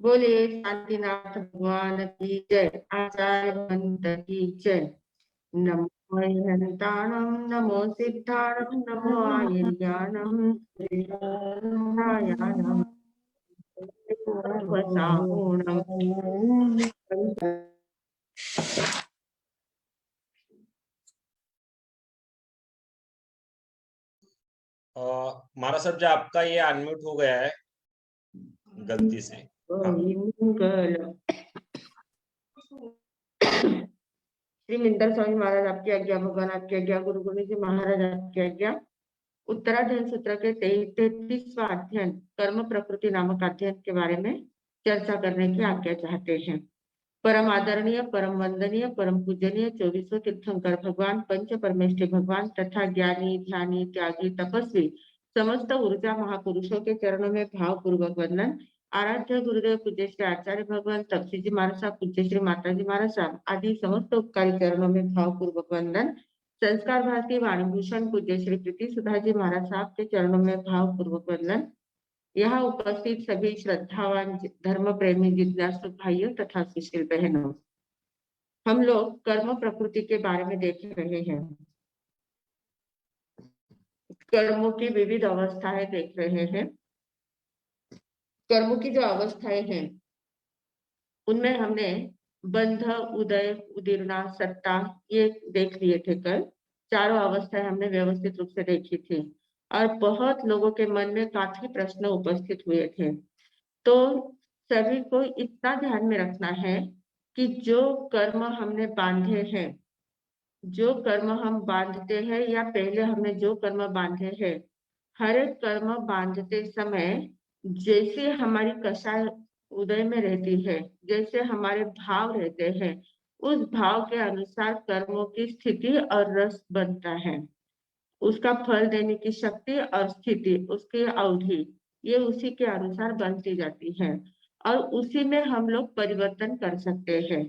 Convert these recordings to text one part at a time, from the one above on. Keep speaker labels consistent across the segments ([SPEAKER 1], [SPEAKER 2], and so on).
[SPEAKER 1] बोलिए शांतिनाथ भगवान की जय। आचार्य भगवंत की जय। नमो हरिहंताणं, नमो सिद्धाणं, नमो आयुर्ज्ञानम् नारायणं वसाहुणम्।
[SPEAKER 2] महाराज साहब जी, आपका ये अनम्यूट हो गया है गलती से। हाँ।
[SPEAKER 1] मंगल श्री मिंदर स्वामी महाराज आपकी आज्ञा, भगवान आपकी आज्ञा, गुरु गोविंद जी महाराज आपकी आज्ञा। उत्तराध्ययन सूत्र के 33वां अध्ययन कर्म प्रकृति नामक अध्ययन के बारे में चर्चा करने की आज्ञा चाहते हैं। परम आदरणीय, परम वंदनीय, परम पूजनीय 24 तीर्थंकर भगवान, पंच परमेष्ठी भगवान तथा ज्ञानी, ध्यानी, त्यागी, तपस्वी समस्त ऊर्जा महापुरुषों के चरणों में भाव पूर्वक वंदन। आराध्य गुरुदेव पूज्य श्री आचार्य भगवान, तपसी जी महाराज साहब, पूज्य श्री माता जी महाराज साहब आदि समस्त उपकारी चरणों में भाव पूर्वक वंदन। संस्कार भारती वाणीभूषण पूज्य श्री प्रीति सुधा जी महाराज साहब के चरणों में भाव पूर्वक वंदन। यहाँ उपस्थित सभी श्रद्धावान धर्म प्रेमी जिज्ञासु भाइयों तथा सुशील बहनों, हम लोग कर्म प्रकृति के बारे में देख रहे हैं। कर्मों की विविध अवस्थाएं देख रहे हैं। कर्मों की जो अवस्थाएं हैं उनमें हमने बंध, उदय, उदीर्णा, सत्ता ये देख लिए थे। कल चारों अवस्थाएं हमने व्यवस्थित रूप से देखी थी और बहुत लोगों के मन में काफी प्रश्न उपस्थित हुए थे। तो सभी को इतना ध्यान में रखना है कि जो कर्म हमने बांधे हैं, जो कर्म हम बांधते हैं या पहले हमने जो कर्म बांधे हैं, हर एक कर्म बांधते समय जैसे हमारी कषाय उदय में रहती है, जैसे हमारे भाव रहते हैं, उस भाव के अनुसार कर्मों की स्थिति और रस बनता है। उसका फल देने की शक्ति और स्थिति, उसकी अवधि, ये उसी के अनुसार बनती जाती है और उसी में हम लोग परिवर्तन कर सकते हैं।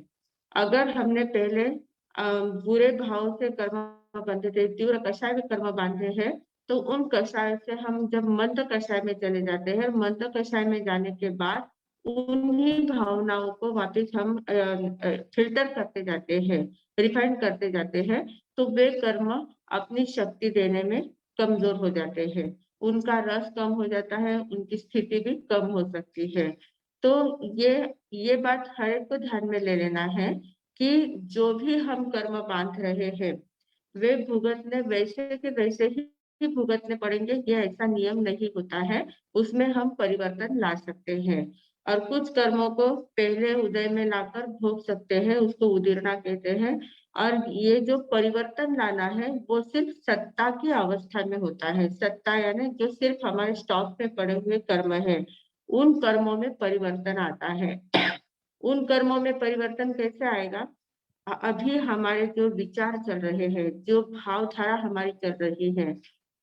[SPEAKER 1] अगर हमने पहले बुरे भाव से कर्म बांधे थे, तीव्र कषाय में कर्म बांधे हैं, तो उन कषाय से हम जब मंद कषाय में चले जाते हैं, मंद कषाय में जाने के बाद उन्हीं भावनाओं को वापस हम फिल्टर करते जाते हैं, रिफाइन करते जाते हैं, तो वे कर्म अपनी शक्ति देने में कमजोर हो जाते हैं, उनका रस कम हो जाता है, उनकी स्थिति भी कम हो सकती है। तो ये बात हर एक को ध्यान में ले लेना है कि जो भी हम कर्म बांध रहे हैं वे भुगतने वैसे के वैसे ही भुगतने पड़ेंगे, ये ऐसा नियम नहीं होता है। उसमें हम परिवर्तन ला सकते हैं और कुछ कर्मों को पहले उदय में लाकर भोग सकते हैं, उसको उदीर्णा कहते हैं। और ये जो परिवर्तन लाना है वो सिर्फ सत्ता की अवस्था में होता है। सत्ता यानी जो सिर्फ हमारे स्टॉक में पड़े हुए कर्म है, उन कर्मों में परिवर्तन आता है। उन कर्मों में परिवर्तन कैसे आएगा? अभी हमारे जो विचार चल रहे हैं, जो भावधारा हमारी चल रही है,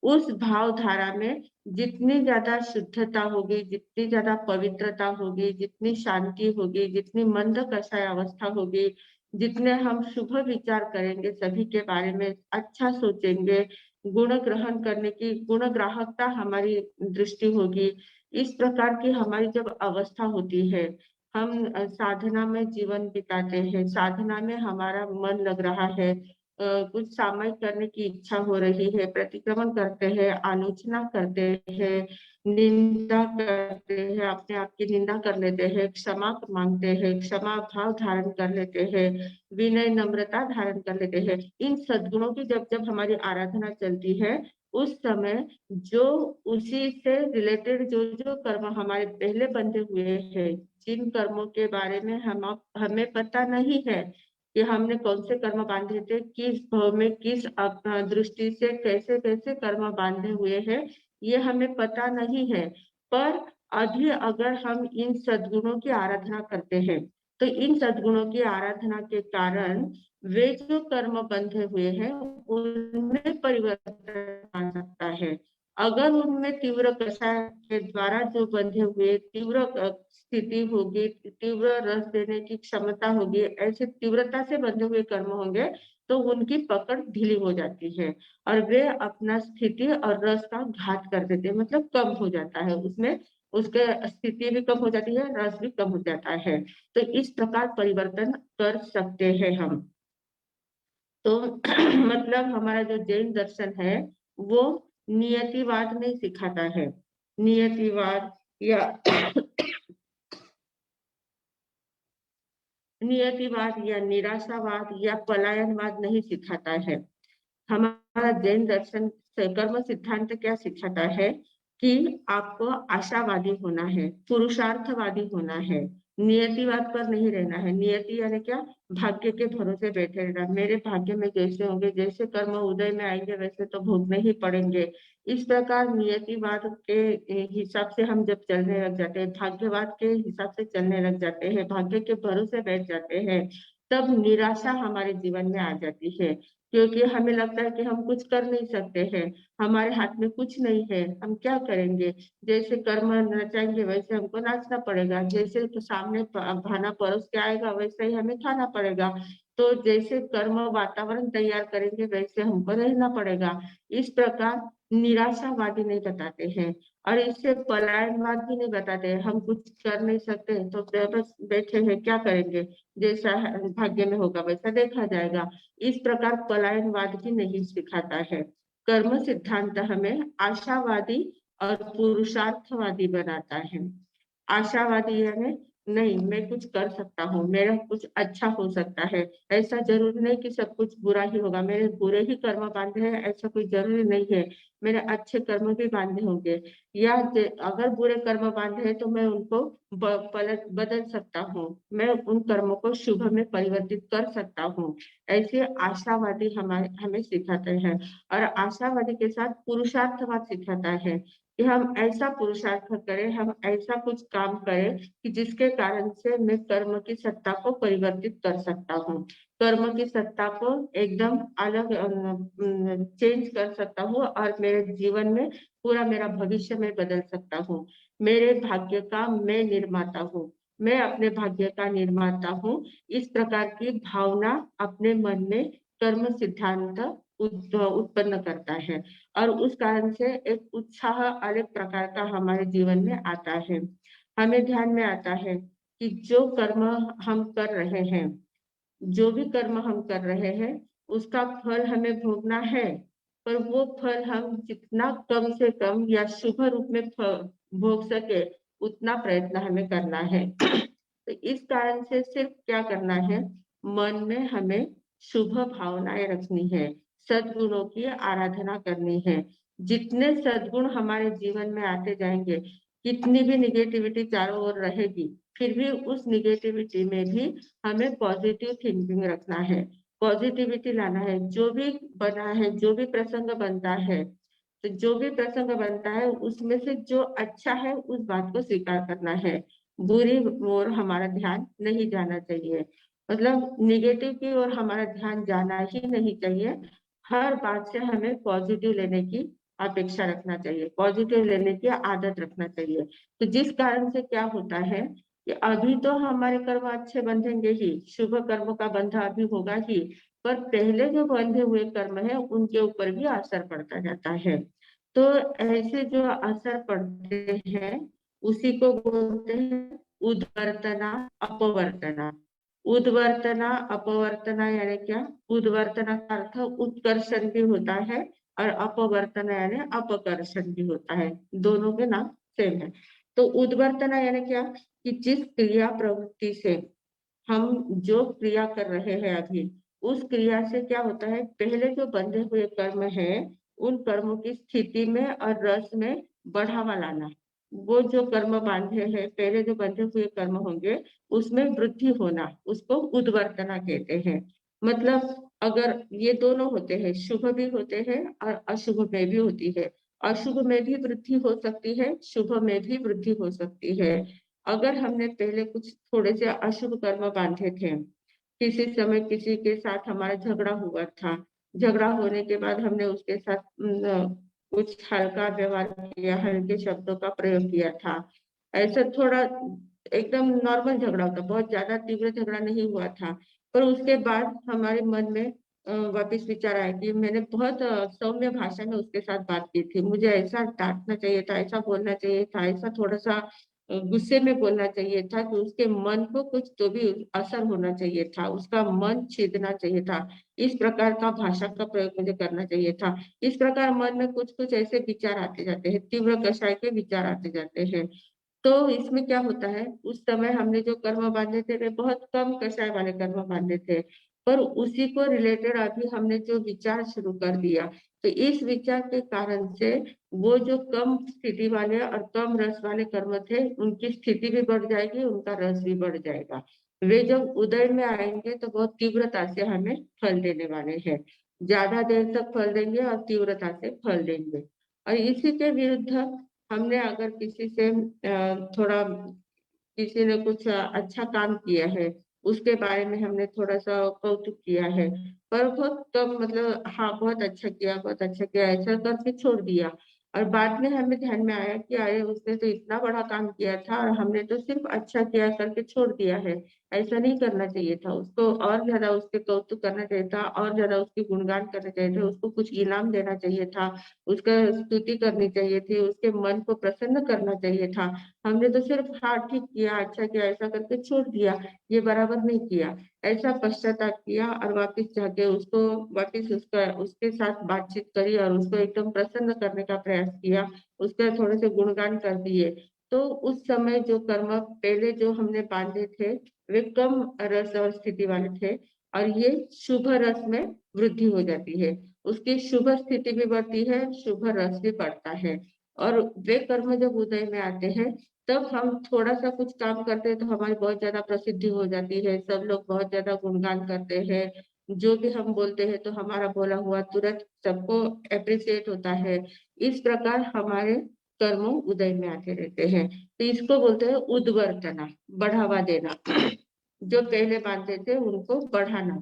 [SPEAKER 1] उस भावधारा में जितनी ज्यादा शुद्धता होगी, जितनी ज्यादा पवित्रता होगी, जितनी शांति होगी, जितनी मंद कषाय अवस्था होगी, जितने हम शुभ विचार करेंगे, सभी के बारे में अच्छा सोचेंगे, गुण ग्रहण करने की गुण ग्राहकता हमारी दृष्टि होगी, इस प्रकार की हमारी जब अवस्था होती है, हम साधना में जीवन बिताते हैं, साधना में हमारा मन लग रहा है, कुछ सामयिक करने की इच्छा हो रही है, प्रतिक्रमण करते हैं, आलोचना करते हैं, निंदा करते हैं, अपने आप की निंदा कर लेते हैं, क्षमा मांगते हैं, क्षमा भाव धारण कर लेते हैं, विनय नम्रता धारण कर लेते हैं। इन सद्गुणों की जब जब हमारी आराधना चलती है, उस समय जो उसी से रिलेटेड जो जो कर्म हमारे पहले बंधे हुए हैं, जिन कर्मों के बारे में हमें पता नहीं है कि हमने कौन से कर्म बांधे थे, किस भाव में, किस दृष्टि से कैसे कैसे कर्म बांधे हुए हैं, ये हमें पता नहीं है। पर अभी अगर हम इन सद्गुणों की आराधना करते हैं, तो इन सद्गुणों की आराधना के कारण वे जो कर्म बंधे हुए हैं उनमें परिवर्तन आ सकता है। अगर उनमें तीव्र कषाय के द्वारा जो बंधे हुए तीव्र स्थिति होगी, तीव्र रस देने की क्षमता होगी, ऐसे तीव्रता से बंधे हुए कर्म होंगे, तो उनकी पकड़ ढीली हो जाती है और वे अपना स्थिति और रस का घात कर देते हैं, मतलब कम हो जाता है, उसमें उसके स्थिति भी कम हो जाती है, रस भी कम हो जाता है। तो इस प्रकार परिवर्तन कर सकते हैं हम। तो मतलब हमारा जो जैन दर्शन है वो नियतिवाद नहीं सिखाता है। नियतिवाद या नियतिवाद या निराशावाद या पलायनवाद नहीं सिखाता है। हमारा जैन दर्शन कर्म सिद्धांत क्या सिखाता है कि आपको आशावादी होना है, पुरुषार्थवादी होना है, नियतिवाद पर नहीं रहना है। नियति यानी क्या? भाग्य के भरोसे बैठे रहना। मेरे भाग्य में जैसे होंगे, जैसे कर्म उदय में आएंगे वैसे तो भोगने ही पड़ेंगे। इस प्रकार नियतिवाद के हिसाब से हम जब चलने लग जाते हैं, भाग्यवाद के हिसाब से चलने लग जाते हैं, भाग्य के भरोसे बैठ जाते हैं, तब निराशा हमारे जीवन में आ जाती है। क्योंकि हमें लगता है कि हम कुछ कर नहीं सकते हैं, हमारे हाथ में कुछ नहीं है, हम क्या करेंगे? जैसे कर्म नचाएंगे वैसे हमको नाचना पड़ेगा, जैसे तो सामने खाना परोस के आएगा वैसे ही हमें खाना पड़ेगा। तो जैसे कर्म वातावरण तैयार करेंगे वैसे हमको रहना पड़ेगा। इस प्रकार निराशावादी नहीं बताते हैं, और इससे पलायनवाद भी नहीं बताते। हम कुछ कर नहीं सकते तो बस बैठे हैं, क्या करेंगे? जैसा भाग्य में होगा वैसा देखा जाएगा। इस प्रकार पलायनवाद भी नहीं सिखाता है। कर्म सिद्धांत हमें आशावादी और पुरुषार्थवादी बनाता है। आशावादी यानी नहीं, मैं कुछ कर सकता हूँ, मेरा कुछ अच्छा हो सकता है। ऐसा जरूरी नहीं कि सब कुछ बुरा ही होगा, मेरे बुरे ही कर्म बांधे हैं ऐसा कोई जरूरी नहीं है, मेरे अच्छे कर्म भी बांधे होंगे। या अगर बुरे कर्म बांधे हैं तो मैं उनको पलट बदल सकता हूँ, मैं उन कर्मों को शुभ में परिवर्तित कर सकता हूँ। ऐसे आशावादी हमें सिखाते हैं। और आशावादी के साथ पुरुषार्थवाद सिखाता है कि हम ऐसा पुरुषार्थ करें, हम ऐसा कुछ काम करें कि जिसके कारण से मैं कर्म की सत्ता को परिवर्तित कर सकता हूँ, कर्म की सत्ता को एकदम अलग चेंज कर सकता हूँ, और मेरे जीवन में पूरा मेरा भविष्य में बदल सकता हूँ। मेरे भाग्य का मैं निर्माता हूँ, मैं अपने भाग्य का निर्माता हूँ। इस प्रकार की भावना अपने मन में कर्म सिद्धांत उत्पन्न करता है, और उस कारण से एक उत्साह अलग प्रकार का हमारे जीवन में आता है। हमें ध्यान में आता है कि जो कर्म हम कर रहे हैं, जो भी कर्म हम कर रहे हैं उसका फल हमें भोगना है, पर वो फल हम जितना कम से कम या शुभ रूप में भोग सके उतना प्रयत्न हमें करना है। तो इस कारण से सिर्फ क्या करना है, मन में हमें शुभ भावनाएं रखनी है, सद्गुणों की आराधना करनी है। जितने सद्गुण हमारे जीवन में आते जाएंगे, कितनी भी निगेटिविटी चारों ओर रहेगी, फिर भी उस निगेटिविटी में भी हमें पॉजिटिव थिंकिंग रखना है, पॉजिटिविटी लाना है। जो भी बना है, जो भी प्रसंग बनता है, तो जो भी प्रसंग बनता है उसमें से जो अच्छा है उस बात को स्वीकार करना है, बुरी ओर हमारा ध्यान नहीं जाना चाहिए। मतलब निगेटिव की ओर हमारा ध्यान जाना ही नहीं चाहिए। हर बात से हमें पॉजिटिव लेने की अपेक्षा रखना चाहिए, पॉजिटिव लेने की आदत रखना चाहिए। तो जिस कारण से क्या होता है कि अभी तो हमारे कर्म अच्छे बंधेंगे ही, शुभ कर्मों का बंधा अभी होगा ही, पर पहले जो बंधे हुए कर्म है उनके ऊपर भी असर पड़ता जाता है। तो ऐसे जो असर पड़ते हैं उसी को बोलते हैं उद्वर्तना अपवर्तना। उद्वर्तना अपवर्तना यानी क्या? उद्वर्तना का अर्थ उत्कर्षण भी होता है, और अपवर्तना यानी अपकर्षण भी होता है, दोनों के नाम सेम है। तो उद्वर्तना यानी क्या? कि जिस क्रिया प्रवृत्ति से हम जो क्रिया कर रहे हैं अभी, उस क्रिया से क्या होता है, पहले जो बंधे हुए कर्म है उन कर्मों की स्थिति में और रस में बढ़ावा लाना। वो जो कर्म बांधे हैं, पहले जो बंधे हुए कर्म होंगे उसमें वृद्धि होना, उसको उद्वर्तना कहते हैं। मतलब अगर ये दोनों होते हैं, शुभ भी होते हैं और अशुभ में भी होती है। अशुभ में भी वृद्धि हो सकती है, शुभ में भी वृद्धि हो सकती है। अगर हमने पहले कुछ थोड़े से अशुभ कर्म बांधे थे, किसी समय किसी के साथ हमारा झगड़ा हुआ था, झगड़ा होने के बाद हमने उसके साथ कुछ हल्का व्यवहार किया, हल्के शब्दों का प्रयोग किया था, ऐसा थोड़ा एकदम नॉर्मल झगड़ा होता, बहुत ज्यादा तीव्र झगड़ा नहीं हुआ था, पर उसके बाद हमारे मन में वापस विचार आया कि मैंने बहुत सौम्य भाषा में उसके साथ बात की थी। मुझे ऐसा डाँटना चाहिए था, ऐसा बोलना चाहिए था, ऐसा थोड़ा-सा गुस्से में बोलना चाहिए था कि उसके मन को कुछ तो भी असर होना चाहिए था, उसका मन छेदना चाहिए था। इस प्रकार का भाषा का प्रयोग मुझे करना चाहिए था। इस प्रकार मन में कुछ-कुछ ऐसे विचार आते जाते हैं, तीव्र कषाय के विचार आते जाते हैं। तो इसमें क्या होता है, उस समय हमने जो कर्म बाँधे थे, वे बहुत कम कषाय वाले कर्म बाँधे थे। पर उसी को रिलेटेड अभी हमने जो विचार शुरू कर दिया, तो इस विचार के कारण से वो जो कम स्थिति वाले और कम रस वाले कर्म थे, उनकी स्थिति भी बढ़ जाएगी, उनका रस भी बढ़ जाएगा। वे जब उदय में आएँगे तो बहुत तीव्रता से हमें फल देने वाले हैं। ज़्यादा देर तक फल देंगे और तीव्रता से फल देंगे। और इसी के विरुद्ध हमने अगर किसी से थोड़ा किसी ने कुछ अच्छा काम किया है, उसके बारे में हमने थोड़ा-सा कौतुक किया है, पर बहुत कम मतलब हाँ, बहुत अच्छा किया, ऐसा करके छोड़ दिया। और बाद में हमें ध्यान में आया कि अरे! उसने तो इतना बड़ा काम किया था और हमने तो सिर्फ़ अच्छा किया करके छोड़ दिया है। ऐसा नहीं करना चाहिए था, उसको और ज़्यादा उसके कौतुक करना चाहिए था और ज़्यादा उसकी गुणगान करना चाहिए था, उसको कुछ इनाम देना चाहिए था, उसका स्तुति करनी चाहिए थी, उसके मन को प्रसन्न करना चाहिए था। हमने तो सिर्फ हाँ, ठीक किया, अच्छा किया, ऐसा करके छोड़ दिया, ये बराबर नहीं किया। ऐसा पश्चाताप किया और वापिस जाके उसको वापिस उसके साथ बातचीत करी और उसको एकदम प्रसन्न करने का प्रयास किया, उसके थोड़े से गुणगान कर दिए। तो उस समय जो कर्म पहले जो हमने बाँधे थे, वे कम रस और स्थिति वाले थे और ये शुभ रस में वृद्धि हो जाती है। उसकी शुभ स्थिति भी बढ़ती है, शुभ रस भी बढ़ता है और वे कर्म जब उदय में आते हैं, तब हम थोड़ा-सा कुछ काम करते हैं तो हमारी बहुत ज़्यादा प्रसिद्धि हो जाती है, सब लोग बहुत ज़्यादा गुणगान करते हैं। जो भी हम बोलते हैं तो हमारा बोला हुआ तुरंत सबको एप्रिशिएट होता है। इस प्रकार हमारे कर्म उदय में आते रहते हैं। तो इसको बोलते हैं उद्वर्तना, बढ़ावा देना। जो पहले बाँधते थे उनको बढ़ाना।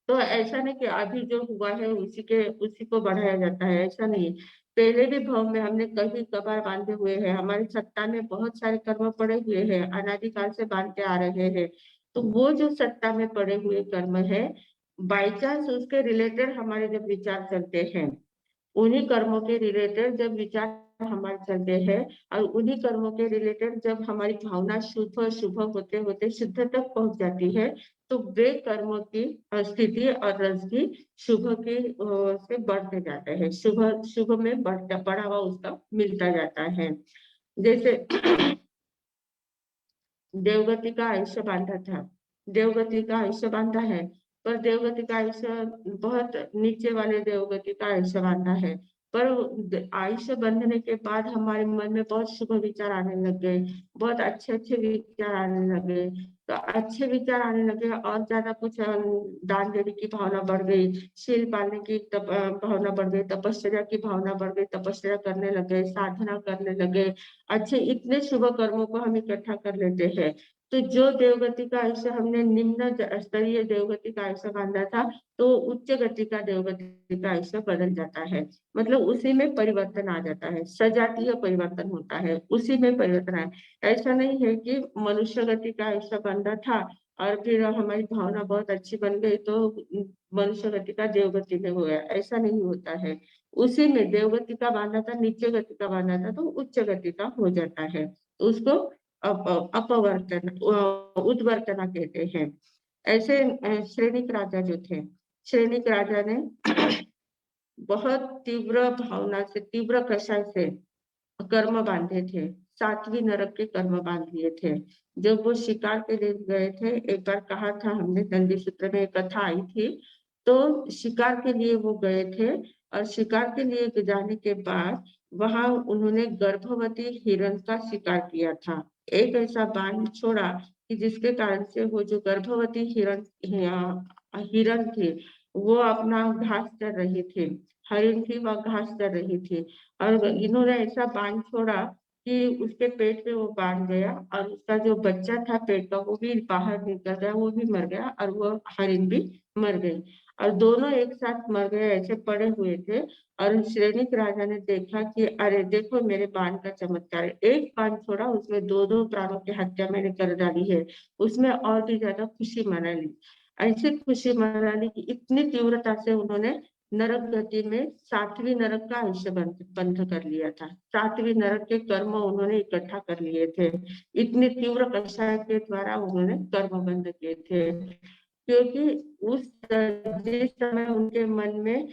[SPEAKER 1] तो ऐसा नहीं कि अभी जो हुआ है उसी को बढ़ाया जाता है, ऐसा नहीं है। पहले भी भाव में हमने कभी-कभार बाँधे हुए हैं, हमारी सत्ता में बहुत सारे कर्म पड़े हुए हैं, अनादिकाल से बाँधते आ रहे हैं। तो वो जो सत्ता में पड़े हुए कर्म है, बाय चांस उसके रिलेटेड हमारे जब विचार चलते हैं, उन्हीं कर्मों के रिलेटेड जब विचार हमारे चलते हैं और उन्हीं कर्मों के रिलेटेड जब हमारी भावना शुभ-शुभ होते-होते शुद्ध तक पहुँच जाती है, तो वे कर्मों की स्थिति और रस भी शुभ की से बढ़ते जाते हैं। शुभ शुभ में बढ़ावा उसका मिलता जाता है। जैसे देवगति का आयुष्य बाँधा था। देवगति का आयुष्य बाँधा है, पर देवगति का आयुष्य बहुत नीचे वाले देवगति का आयुष्य बाँधा है। पर आयुष्य बंधने के बाद हमारे मन में बहुत शुभ विचार आने लग गए, बहुत अच्छे-अच्छे विचार आने लगे। तो अच्छे विचार आने लगे और ज़्यादा कुछ दान देने की भावना बढ़ गई, शील पालने की भावना बढ़ गई, तपस्या की भावना बढ़ गई, तपस्या करने लग गए, साधना करने लगे। अच्छे इतने शुभ कर्मों को हम इकट्ठा कर लेते हैं। तो जो देवगति का आयुष्य हमने निम्न स्तरीय देवगति का आयुष्य बाँधा था, तो उच्च गति का देवगति का आयुष्य बदल जाता है। मतलब उसी में परिवर्तन आ जाता है, सजातीय परिवर्तन होता है, उसी में परिवर्तन आया। ऐसा नहीं है कि मनुष्य गति का आयुष्य बाँधा था और फिर हमारी भावना बहुत अच्छी बन गई तो मनुष्य गति का देवगति में हो गया, ऐसा नहीं होता है। उसी में देवगति का बाँधा था, नीचे गति का बाँधा था, तो उच्च गति का हो जाता है। तो उसको अपवर्तन उद्वर्तना कहते हैं। ऐसे श्रेणिक राजा जो थे, श्रेणिक राजा ने बहुत तीव्र भावना से, तीव्र कषाय से कर्म बाँधे थे, 7वीं नरक के कर्म बाँध लिए थे। जब वो शिकार के लिए गए थे, एक बार कहा था हमने नंदी सूत्र में एक कथा आई थी, तो शिकार के लिए वो गए थे और शिकार के लिए जाने के बाद वहाँ उन्होंने गर्भवती हिरण का शिकार किया था। एक ऐसा बाण छोड़ा कि जिसके कारण से वो जो गर्भवती हिरण थी, वो अपना घास चर रही थी, हरिण थी वह घास चर रही थी। और इन्होंने ऐसा बाँध छोड़ा कि उसके पेट में वो बाँध गया और उसका जो बच्चा था पेट का वो भी बाहर निकल गया, वो भी मर गया और वो हरिण भी मर गई। और दोनों एक साथ मर गए ऐसे पड़े हुए थे और श्रेणिक राजा ने देखा कि अरे देखो मेरे बाण का चमत्कार है। एक बाण छोड़ा उसमें 2-2 प्राणों की हत्या मैंने कर डाली है। उसमें और भी ज़्यादा खुशी मना ली। ऐसी खुशी मना ली कि इतनी तीव्रता से उन्होंने नरक गति में 7वीं नरक का आयुष्य बंध कर लिया था। 7वीं नरक के कर्म उन्होंने इकट्ठा कर लिए थे। इतनी तीव्र कषाय के द्वारा उन्होंने कर्म बंध किए थे, क्योंकि उस जिस समय उनके मन में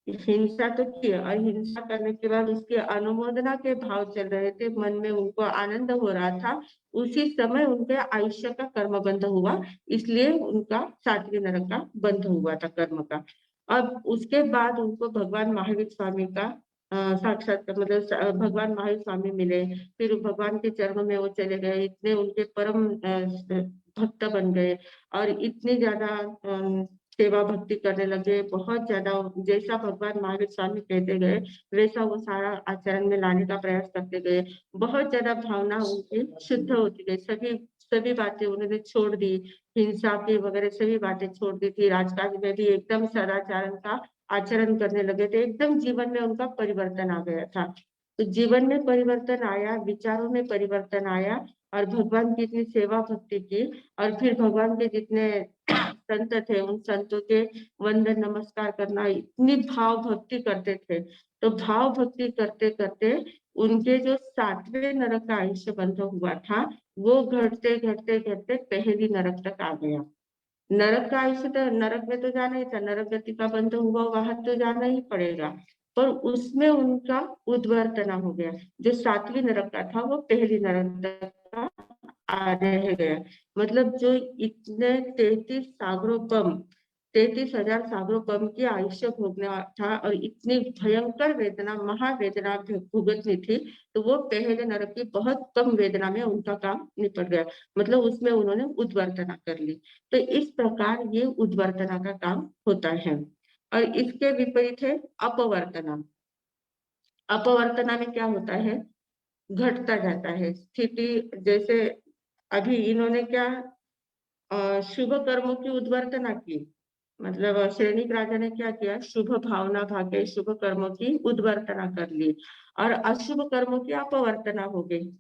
[SPEAKER 1] हिंसा तो की, और हिंसा करने के बाद उसकी अनुमोदना के भाव चल रहे थे, मन में उनको आनंद हो रहा था, उसी समय उनके आयुष्य का कर्म बंध हुआ, इसलिए उनका 7वीं नरक का बंध हुआ था कर्म का। अब उसके बाद उनको भगवान महावीर स्वामी का साक्षात मतलब भगवान महावीर स्वामी मिले, फिर भगवान के चरणों में वो चले गए, इतने उनके परम भक्त बन गए और इतनी ज्यादा सेवा भक्ति करने लगे, बहुत ज्यादा जैसा भगवान महावीर स्वामी कहते गए वैसा वो सारा आचरण में लाने का प्रयास करते गए। बहुत ज्यादा भावना उनकी शुद्ध होती गई, सभी सभी बातें उन्होंने छोड़ दी, हिंसा की वगैरह सभी बातें छोड़ दी थी, राजकाज में भी एकदम सदाचारण का आचरण करने लगे थे, एकदम जीवन में उनका परिवर्तन आ गया था। तो जीवन में परिवर्तन आया, विचारों में परिवर्तन आया, और भगवान की इतनी सेवा भक्ति की, और फिर भगवान के जितने संत थे उन संतों के वंदन नमस्कार करना, इतनी भाव भक्ति करते थे। तो भाव भक्ति करते करते उनके जो 7वें नरक का आयुष्य बंध हुआ था वो घटते घटते घटते पहली नरक तक आ गया। नरक का आयुष्य तो नरक में तो जाना ही था, नरक गति का बंध हुआ वहां तो जाना ही पड़ेगा, पर उसमें उनका उद्वर्तना हो गया। जो 7वीं नरक का था वो पहली नरक तक का आ रह गया। मतलब जो इतने 33,000 सागरों बम की आयुष्य भोगना था और इतनी भयंकर वेदना महावेदना भुगतनी थी, तो वो पहले नरक की बहुत कम वेदना में उनका काम निपट गया, मतलब उसमें उन्होंने उद्वर्तना कर ली। तो इस प्रकार ये उद्वर्तना का काम होता है। और इसके विपरीत है अपवर्तना। अपवर्तना में क्या होता है, घटता जाता है स्थिति। जैसे अभी इन्होंने क्या शुभ कर्मों की उद्वर्तना की, मतलब सैनिक राजा ने क्या किया, शुभ भावना भागे शुभ कर्मों की उद्वर्तना कर ली, और अशुभ कर्मों की अपवर्तना हो गई।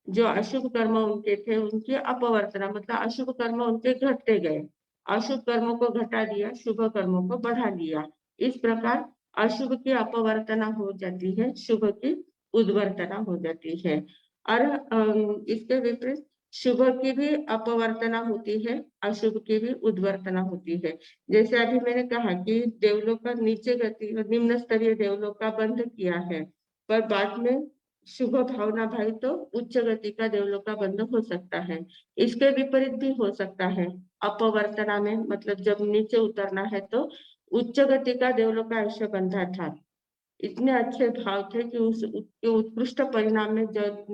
[SPEAKER 1] जो अशुभ कर्म उनके थे उनकी अपवर्तना, मतलब अशुभ कर्म उनके घटते गए, अशुभ कर्मों को घटा दिया, शुभ कर्मों को बढ़ा दिया। इस प्रकार अशुभ की अपवर्तना हो जाती है, शुभ की उद्वर्तना हो जाती है। और इसके विपरीत शुभ की भी अपवर्तना होती है, अशुभ की भी उद्वर्तना होती है। जैसे अभी मैंने कहा कि देवलोक का नीचे गति निम्न स्तरीय देवलोक का बंध किया है, पर बाद में शुभ भावना भाई तो उच्च गति का देवलोक का बंध हो सकता है। इसके विपरीत भी हो सकता है, अपवर्तना में मतलब जब नीचे उतरना है तो उच्च गति का देवलोक का आयुष्य बंधा था, इतने अच्छे भाव थे कि उस उसके उत्कृष्ट परिणाम में जब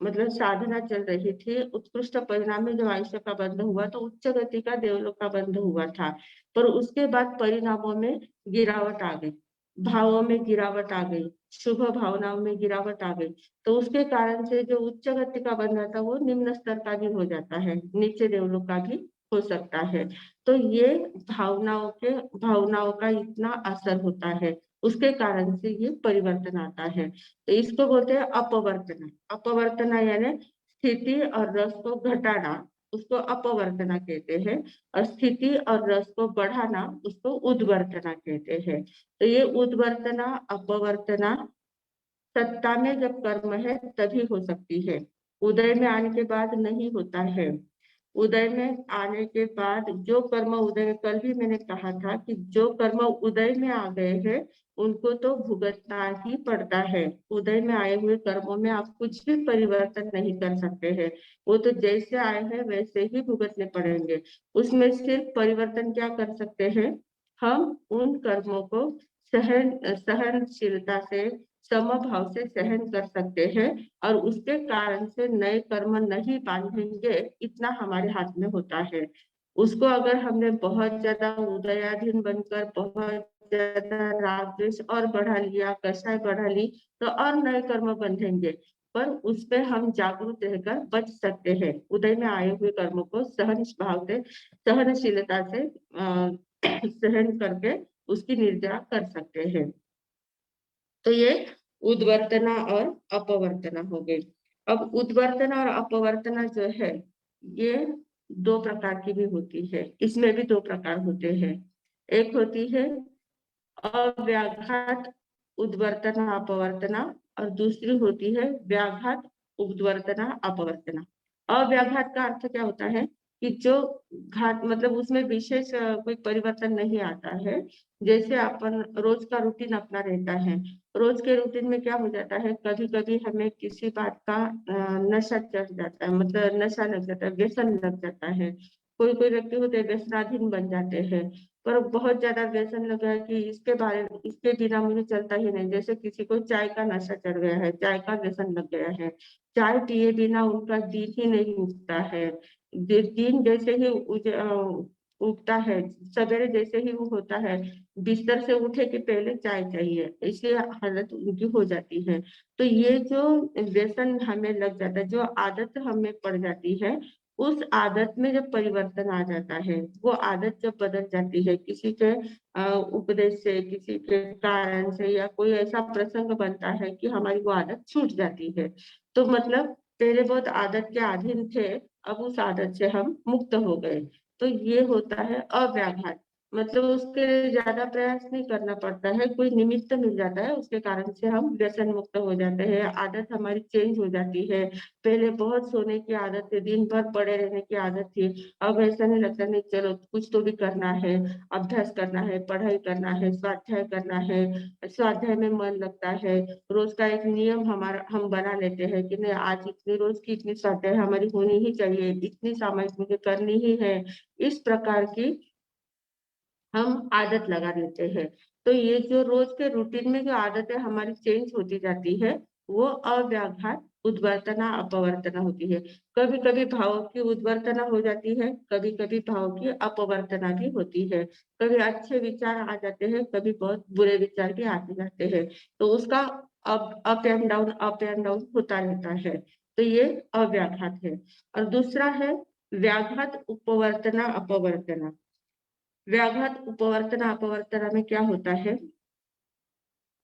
[SPEAKER 1] मतलब साधना चल रही थी, उत्कृष्ट परिणाम में जब आयुष्य का बंध हुआ तो उच्च गति का देवलोक का बंध हुआ था, पर उसके बाद परिणामों में गिरावट आ गई, भावों में गिरावट आ गई, शुभ भावनाओं में गिरावट आ गई। तो उसके कारण से जो उच्च गति का बंधन था वो निम्न स्तर का भी हो जाता है, नीचे देवलोक का भी हो सकता है। तो ये भावनाओं का इतना असर होता है, उसके कारण से ये परिवर्तन आता है। तो इसको बोलते हैं अपवर्तना। अपवर्तना यानी स्थिति और रस को घटाना, उसको अपवर्तना कहते हैं, और स्थिति और रस को बढ़ाना उसको उद्वर्तना कहते हैं। तो ये उद्वर्तना अपवर्तना सत्ता में जब कर्म है तभी हो सकती है, उदय में आने के बाद नहीं होता है। उदय में आने के बाद जो कर्म उदय में, कल भी मैंने कहा था कि जो कर्म उदय में आ गए हैं उनको तो भुगतना ही पड़ता है। उदय में आए हुए कर्मों में आप कुछ भी परिवर्तन नहीं कर सकते हैं, वो तो जैसे आए हैं वैसे ही भुगतने पड़ेंगे। उसमें सिर्फ परिवर्तन क्या कर सकते हैं, हम उन कर्मों को सहनशीलता से समभाव से सहन कर सकते हैं, और उसके कारण से नए कर्म नहीं बांधेंगे, इतना हमारे हाथ में होता है। उसको अगर हमने बहुत ज्यादा उदयाधीन बनकर बहुत ज्यादा राग द्वेष और बढ़ा लिया, कषाय बढ़ा ली, तो और नए कर्म बंधेंगे। पर उस पे हम जागरूक रहकर बच सकते हैं, उदय में आए हुए कर्मों को सहन भाव से सहनशीलता से सहन करके उसकी निर्जरा कर सकते हैं। तो ये उद्वर्तना और अपवर्तना हो गई। अब उद्वर्तना और अपवर्तना जो है ये दो प्रकार की भी होती है, इसमें भी दो प्रकार होते हैं। एक होती है अव्याघात उद्वर्तना अपवर्तना, और दूसरी होती है व्याघात उद्वर्तना अपवर्तना। अव्याघात का अर्थ क्या होता है कि जो घात मतलब उसमें विशेष कोई परिवर्तन नहीं आता है। जैसे अपन रोज का रूटीन अपना रहता है, रोज के रूटीन में क्या हो जाता है, कभी कभी हमें किसी बात का नशा चढ़ जाता है, मतलब नशा लग जाता है, व्यसन लग जाता है। कोई कोई व्यक्ति होते हैं व्यसनाधीन बन जाते हैं, पर बहुत ज्यादा व्यसन लगा है कि इसके बिना मुझे चलता ही नहीं। जैसे किसी को चाय का नशा चढ़ गया है, चाय का व्यसन लग गया है, चाय पिए बिना उनका दिन ही नहीं उगता है। दिन जैसे ही उगता है, सवेरे जैसे ही वो होता है, बिस्तर से उठे के पहले चाय चाहिए, इसलिए हालत उनकी हो जाती है। तो ये जो व्यसन हमें लग जाता है, जो आदत हमें पड़ जाती है, उस आदत में जब परिवर्तन आ जाता है, वो आदत जब बदल जाती है किसी के उपदेश से, किसी के कारण से, या कोई ऐसा प्रसंग बनता है कि हमारी वो आदत छूट जाती है, तो मतलब पहले बहुत आदत के अधीन थे, अब उस आदत से हम मुक्त हो गए। तो ये होता है अव्याघात, मतलब उसके लिए ज्यादा प्रयास नहीं करना पड़ता है, कोई निमित्त मिल जाता है, उसके कारण से हम व्यसन मुक्त हो जाते हैं, आदत हमारी चेंज हो जाती है। पहले बहुत सोने की आदत थी, दिन भर पड़े रहने की आदत थी, अब ऐसा नहीं लगता, नहीं चलो कुछ तो भी करना है, अभ्यास करना है, पढ़ाई करना है, स्वाध्याय करना है, स्वाध्याय में मन लगता है। रोज का एक नियम हमारा हम बना लेते हैं कि नहीं, आज इतनी रोज की इतनी स्वाध्याय हमारी होनी ही चाहिए, इतनी सामयिक मुझे करनी ही है। इस प्रकार की हम आदत लगा लेते हैं। तो ये जो रोज के रूटीन में जो आदतें हमारी चेंज होती जाती है, वो अव्याघात उद्वर्तना अपवर्तना होती है। कभी कभी भाव की उद्वर्तना हो जाती है, कभी कभी भाव की अपवर्तना भी होती है। कभी अच्छे विचार आ जाते हैं, कभी बहुत बुरे विचार भी आते जाते हैं, तो उसका up and down, up and down होता रहता है। तो ये अव्याघात है। और दूसरा है व्याघात उपवर्तना अपवर्तना। व्याघात उपवर्तना अपवर्तना में क्या होता है,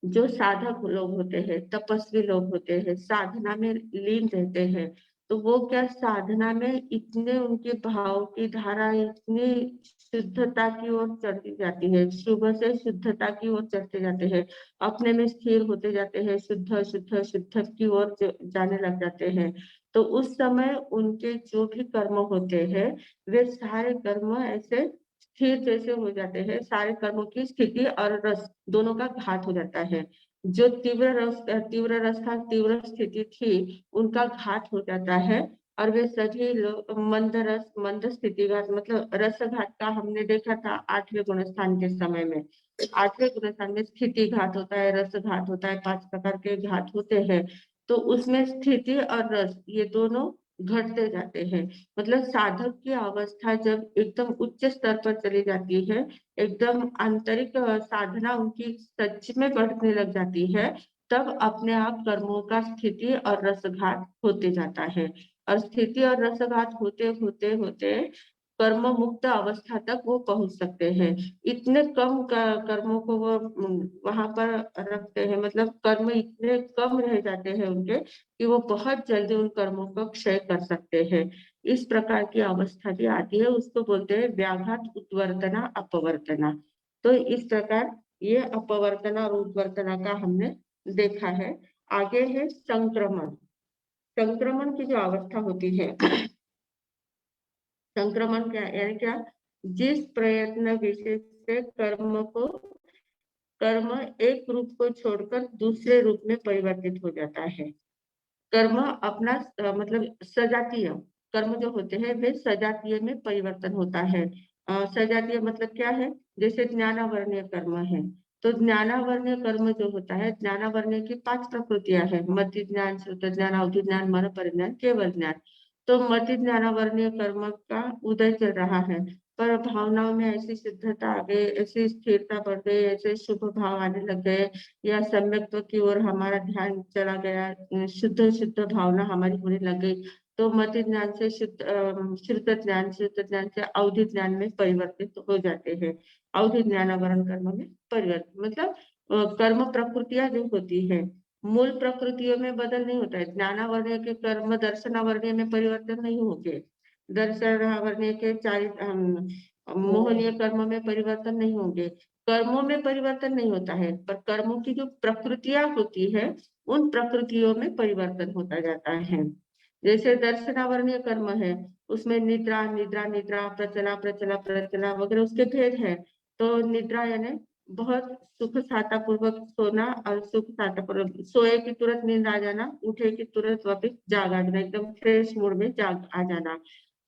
[SPEAKER 1] जो साधक लोग होते हैं, तपस्वी लोग होते हैं, साधना में लीन रहते हैं, तो वो क्या साधना में इतने उनके भाव की धारा इतनी शुद्धता की ओर चढ़ती जाती है, शुभ से शुद्धता की ओर चढ़ते जाते हैं, अपने में स्थिर होते जाते हैं, शुद्ध शुद्ध शुद्ध की ओर जाने लग जाते हैं। तो उस समय उनके जो भी कर्म होते हैं, वे सारे कर्म ऐसे स्थिर जैसे हो जाते हैं, सारे कर्मों की स्थिति और रस दोनों का घात हो जाता है। जो तीव्र रस था, तीव्र स्थिति थी, उनका घात हो जाता है। और वे सभी लोग मंद रस, मंद स्थिति घात, मतलब रस घात का हमने देखा था 8वें गुण स्थान के समय में। 8वें गुण स्थान में स्थिति घात होता है, रस घात होता है, 5 प्रकार के घात होते हैं। तो उसमें स्थिति और रस ये दोनों घटते जाते हैं। मतलब साधक की अवस्था जब एकदम उच्च स्तर पर चली जाती है, एकदम आंतरिक साधना उनकी सच में बढ़ने लग जाती है, तब अपने आप कर्मों का स्थिति और रसघात होते जाता है। और स्थिति और रसघात होते होते होते कर्म मुक्त अवस्था तक वो पहुंच सकते हैं। इतने कम कर्मों को वो वहां पर रखते हैं, मतलब कर्म इतने कम रह जाते हैं उनके कि वो बहुत जल्दी उन कर्मों को क्षय कर सकते हैं। इस प्रकार की अवस्था भी आती है, उसको बोलते हैं व्याघात उत्वर्तना अपवर्तना। तो इस प्रकार ये अपवर्तना और उत्वर्तना का हमने देखा है। आगे है संक्रमण। संक्रमण की जो अवस्था होती है, संक्रमण क्या यानी क्या, जिस प्रयत्न विशेष से कर्म एक रूप को छोड़कर दूसरे रूप में परिवर्तित हो जाता है। कर्म अपना मतलब सजातीय कर्म जो होते हैं, वे सजातीय में परिवर्तन होता है। सजातीय मतलब क्या है, जैसे ज्ञानावर्णीय कर्म है, तो ज्ञानावर्णीय कर्म जो होता है, ज्ञानावर्णीय की 5 प्रकृतियां हैं, मति ज्ञान, श्रुत ज्ञान, अवधि ज्ञान, मन परिज्ञान, केवल ज्ञान। तो मति ज्ञानावर्णीय कर्म का उदय चल रहा है, पर भावनाओं में ऐसी शुद्धता आ गई, ऐसी स्थिरता बढ़ गई, ऐसे शुभ भाव आने लग गए, या सम्यक्त्व की ओर हमारा ध्यान चला गया, शुद्ध शुद्ध भावना हमारी होने लग गई, तो मति ज्ञान से श्रुत ज्ञान से अवधि ज्ञान में परिवर्तित हो जाते हैं। अवधि ज्ञानावरण कर्म में परिवर्तित मतलब कर्म प्रकृतियां जो होती है, मूल प्रकृतियों में बदल नहीं होता है। ज्ञानावर्णीय के कर्म दर्शनावर्णीय में परिवर्तन नहीं होते, दर्शनावरणीय के मोहनीय कर्म में परिवर्तन नहीं होंगे। कर्मों में परिवर्तन नहीं होता है, पर कर्मों की जो प्रकृतियां होती है उन प्रकृतियों में परिवर्तन होता जाता है। जैसे दर्शनावरणीय कर्म है, उसमें निद्रा निद्रा निद्रा, प्रचला प्रचला प्रचला वगैरह उसके भेद है। तो निद्रा यानी बहुत सुख साता पूर्वक सोना, और सुख साता पूर्वक सोए की तुरंत नींद आ जाना, उठे की तुरंत वापिस जाग आ जाना, एकदम फ्रेश मूड में जाग आ जाना।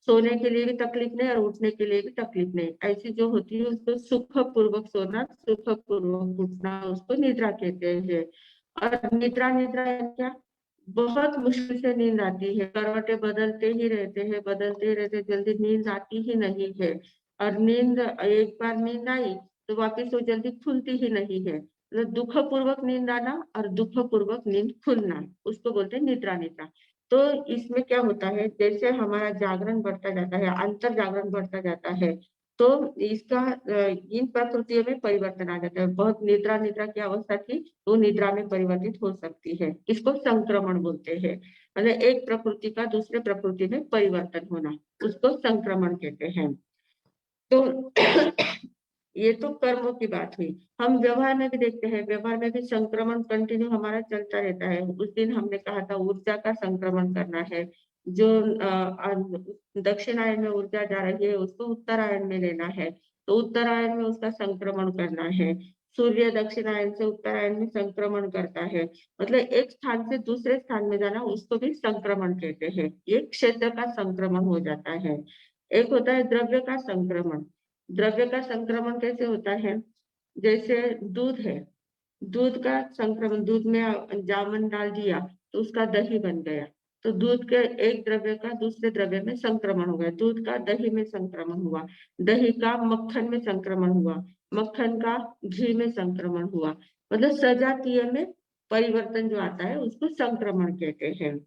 [SPEAKER 1] सोने के लिए भी तकलीफ नहीं और उठने के लिए भी तकलीफ नहीं, ऐसी जो होती है उसको सुख पूर्वक सोना, सुख पूर्वक उठना, उसको निद्रा कहते हैं। और निद्रा निद्रा क्या, बहुत मुश्किल से नींद आती है, करवटें बदलते ही रहते हैं, बदलते ही रहते, जल्दी नींद आती ही नहीं है। और नींद, एक बार नींद आई तो वापिस वो जल्दी खुलती ही नहीं है। मतलब दुख पूर्वक नींद आना और दुख पूर्वक नींद खुलना, उसको बोलते हैं निद्रा निद्रा। तो इसमें क्या होता है, जैसे हमारा जागरण बढ़ता जाता है, अंतर जागरण बढ़ता जाता है, तो इसका इन प्रकृतियों में परिवर्तन आ जाता है। बहुत निद्रा निद्रा की अवस्था थी, तो निद्रा में परिवर्तित हो सकती है, इसको संक्रमण बोलते हैं। मतलब एक प्रकृति का दूसरे प्रकृति में परिवर्तन होना, उसको संक्रमण कहते हैं। तो ये तो कर्मों की बात हुई। हम व्यवहार में भी देखते हैं, व्यवहार में भी संक्रमण कंटिन्यू हमारा चलता रहता है। उस दिन हमने कहा था ऊर्जा का संक्रमण करना है, जो दक्षिणायन में ऊर्जा जा रही है उसको उत्तरायण में लेना है, तो उत्तरायण में उसका संक्रमण करना है। सूर्य दक्षिणायन से उत्तरायण में संक्रमण करता है, मतलब एक स्थान से दूसरे स्थान में जाना, उसको भी संक्रमण कहते हैं। ये क्षेत्र का संक्रमण हो जाता है। एक होता है द्रव्य का संक्रमण। द्रव्य का संक्रमण कैसे होता है, जैसे दूध है, दूध का संक्रमण, दूध में जामन डाल दिया तो उसका दही बन गया, तो दूध के एक द्रव्य का दूसरे द्रव्य में संक्रमण हो गया, दूध का दही में संक्रमण हुआ, दही का मक्खन में संक्रमण हुआ, मक्खन का घी में संक्रमण हुआ, मतलब सजातीय में परिवर्तन जो आता है उसको संक्रमण कहते हैं।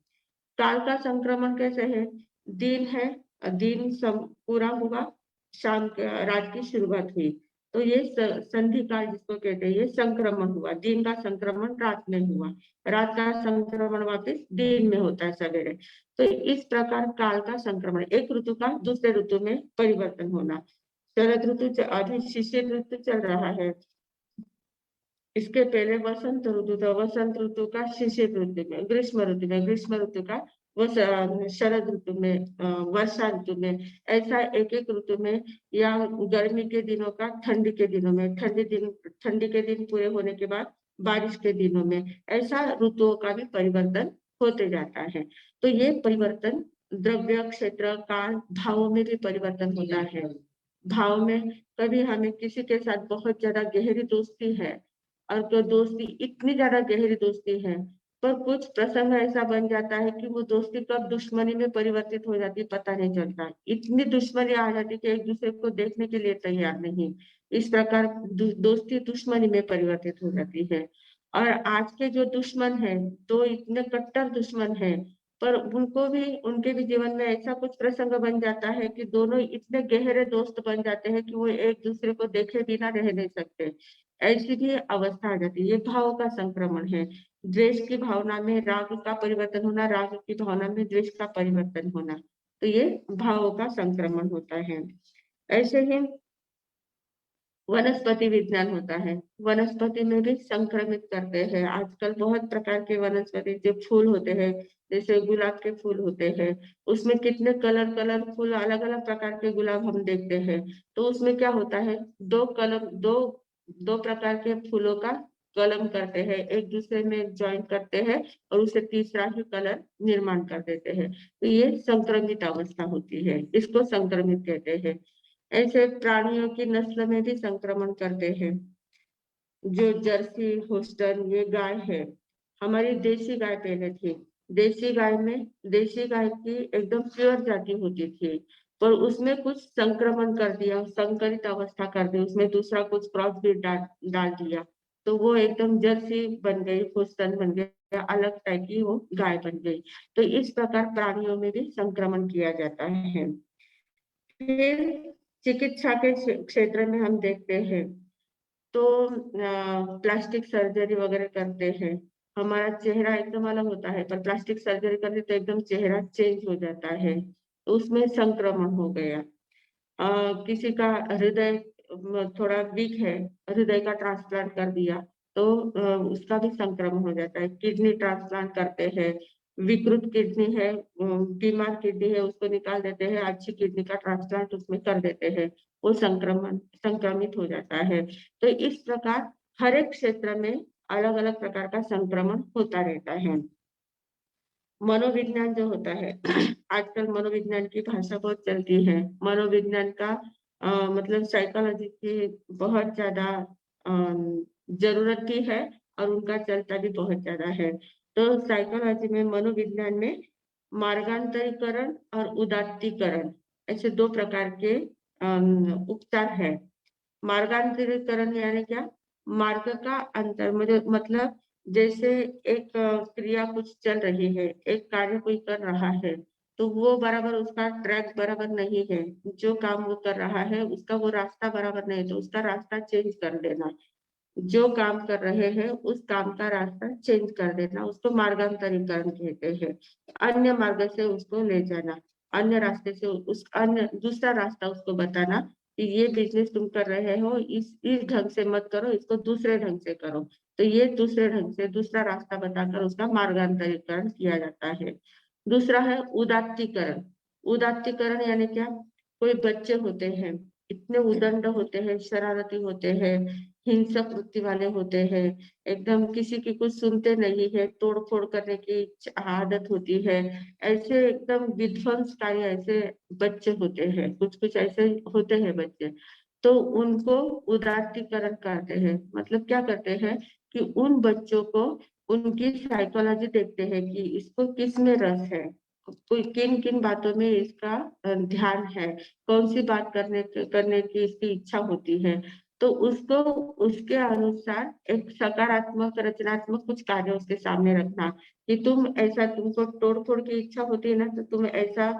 [SPEAKER 1] काल का संक्रमण कैसे है, दिन है, दिन पूरा हुआ, शाम रात की शुरुआत हुई, तो ये संधि काल जिसको कहते हैं, ये संक्रमण हुआ, दिन का संक्रमण रात में हुआ, रात का संक्रमण वापस दिन में होता है सवेरे। तो इस प्रकार काल का संक्रमण, एक ऋतु का दूसरे ऋतु में परिवर्तन होना। शरद ऋतु अभी शिशिर ऋतु चल रहा है, इसके पहले वसंत ऋतु था, वसंत ऋतु का शिशिर ऋतु में, ग्रीष्म ऋतु में, ग्रीष्म ऋतु का शरद ऋतु में, वर्षा ऋतु में, ऐसा एक एक ऋतु में, या गर्मी के दिनों का ठंडी के दिनों में, ठंडी के दिन पूरे होने के बाद बारिश के दिनों में, ऐसा ऋतुओं का भी परिवर्तन होते जाता है। तो ये परिवर्तन द्रव्य, क्षेत्र, काल, भावों में भी परिवर्तन होता है। भाव में कभी हमें किसी के साथ बहुत ज्यादा गहरी दोस्ती है, और तो दोस्ती इतनी ज्यादा गहरी दोस्ती है, पर कुछ प्रसंग ऐसा बन जाता है कि वो दोस्ती कब दुश्मनी में परिवर्तित हो जाती है पता नहीं चलता, इतनी दुश्मनी आ जाती है कि एक दूसरे को देखने के लिए तैयार नहीं, इस प्रकार दोस्ती दुश्मनी में परिवर्तित हो जाती है। और आज के जो दुश्मन है, तो इतने कट्टर दुश्मन है, पर उनको भी, उनके भी जीवन में ऐसा कुछ प्रसंग बन जाता है कि दोनों इतने गहरे दोस्त बन जाते हैं कि वो एक दूसरे को देखे बिना रह नहीं सकते, ऐसी भी अवस्था आ जाती है। ये भाव का संक्रमण है। द्वेष की भावना में राग का परिवर्तन होना, राग की भावना में द्वेष का परिवर्तन होना, तो ये भावों का संक्रमण होता है। ऐसे ही वनस्पति विज्ञान होता है, वनस्पति में भी संक्रमित करते हैं। आजकल बहुत प्रकार के वनस्पति, जो फूल होते हैं, जैसे गुलाब के फूल होते हैं, उसमें कितने कलरफुल अलग अलग प्रकार के गुलाब हम देखते हैं, तो उसमें क्या होता है, दो प्रकार के फूलों का कलम करते हैं, एक दूसरे में ज्वाइन करते हैं और उसे तीसरा ही कलर निर्माण कर देते हैं, तो ये संक्रमित अवस्था होती है, इसको संक्रमित कहते हैं। ऐसे प्राणियों की नस्ल में भी संक्रमण करते हैं। जो जर्सी होस्टन ये गाय है, हमारी देसी गाय पहले थी, देसी गाय में, देसी गाय की एकदम प्योर जाति होती थी, पर उसमें कुछ संक्रमण कर दिया, संकरित अवस्था कर दी, उसमें दूसरा कुछ क्रॉस ब्रीड डाल दिया, तो वो एकदम जर्सी बन गई, होस्टन बन गया, अलग टाइप की वो गाय बन गई। तो इस प्रकार प्राणियों में भी संक्रमण किया जाता है। फिर चिकित्सा के क्षेत्र में हम देखते हैं, तो प्लास्टिक सर्जरी वगैरह करते हैं, हमारा चेहरा एकदम अलग होता है, पर प्लास्टिक सर्जरी करते तो एकदम चेहरा चेंज हो जाता है। तो उसमें संक्रमण हो गया। किसी का हृदय थोड़ा वीक है, हृदय का ट्रांसप्लांट कर दिया, तो उसका भी संक्रमण हो जाता है। किडनी ट्रांसप्लांट करते हैं, विकृत किडनी है, बीमार किडनी है, उसको निकाल देते हैं, अच्छी किडनी का ट्रांसप्लांट उसमें कर देते हैं, वो संक्रमित हो जाता है। तो इस प्रकार हर एक क्षेत्र में अलग अलग प्रकार का संक्रमण होता रहता है। मनोविज्ञान जो होता है आजकल मनोविज्ञान की भाषा बहुत चलती है। मनोविज्ञान का मतलब साइकोलॉजी की बहुत ज्यादा जरूरत भी है और उनका चलता भी बहुत ज्यादा है। तो साइकोलॉजी में, मनोविज्ञान में मार्गांतरीकरण और उदात्तीकरण ऐसे दो प्रकार के उपचार है। मार्गांतरीकरण यानी क्या? मार्ग का अंतर, मतलब जैसे एक क्रिया कुछ चल रही है, एक कार्य कोई कर रहा है, तो वो बराबर उसका ट्रैक बराबर नहीं है, जो काम वो कर रहा है उसका वो रास्ता बराबर नहीं है, तो उसका रास्ता चेंज कर देना। जो काम कर रहे हैं उस काम का रास्ता चेंज कर देना, उसको मार्गांतरीकरण कहते हैं। अन्य मार्ग से उसको ले जाना, अन्य रास्ते से उस अन्य दूसरा रास्ता उसको बताना कि ये बिजनेस तुम कर रहे हो, इस ढंग से मत करो, इसको दूसरे ढंग से करो। तो ये दूसरे ढंग से दूसरा रास्ता बताकर उसका मार्गांतरीकरण किया जाता है। दूसरा है उदात्तीकरण। उदात्तीकरण यानी क्या? कोई बच्चे होते हैं, इतने उदंड होते हैं, शरारती होते हैं, हिंसक वृत्ति वाले होते हैं, एकदम किसी की कुछ सुनते नहीं है, तोड़ फोड़ करने की आदत होती है, ऐसे एकदम विध्वंसकारी ऐसे बच्चे होते हैं, कुछ कुछ ऐसे होते हैं बच्चे। तो उनको उदात्तीकरण करते हैं, मतलब क्या करते हैं कि उन बच्चों को उनकी साइकोलॉजी देखते हैं कि इसको किस में रस है, कोई किन किन बातों में इसका ध्यान है, कौन सी बात करने की इसकी इच्छा होती है। तो उसको उसके अनुसार एक सकारात्मक रचनात्मक कुछ कार्य उसके सामने रखना कि तुम ऐसा, तुमको तोड़ फोड़ की इच्छा होती है ना, तो तुम ऐसा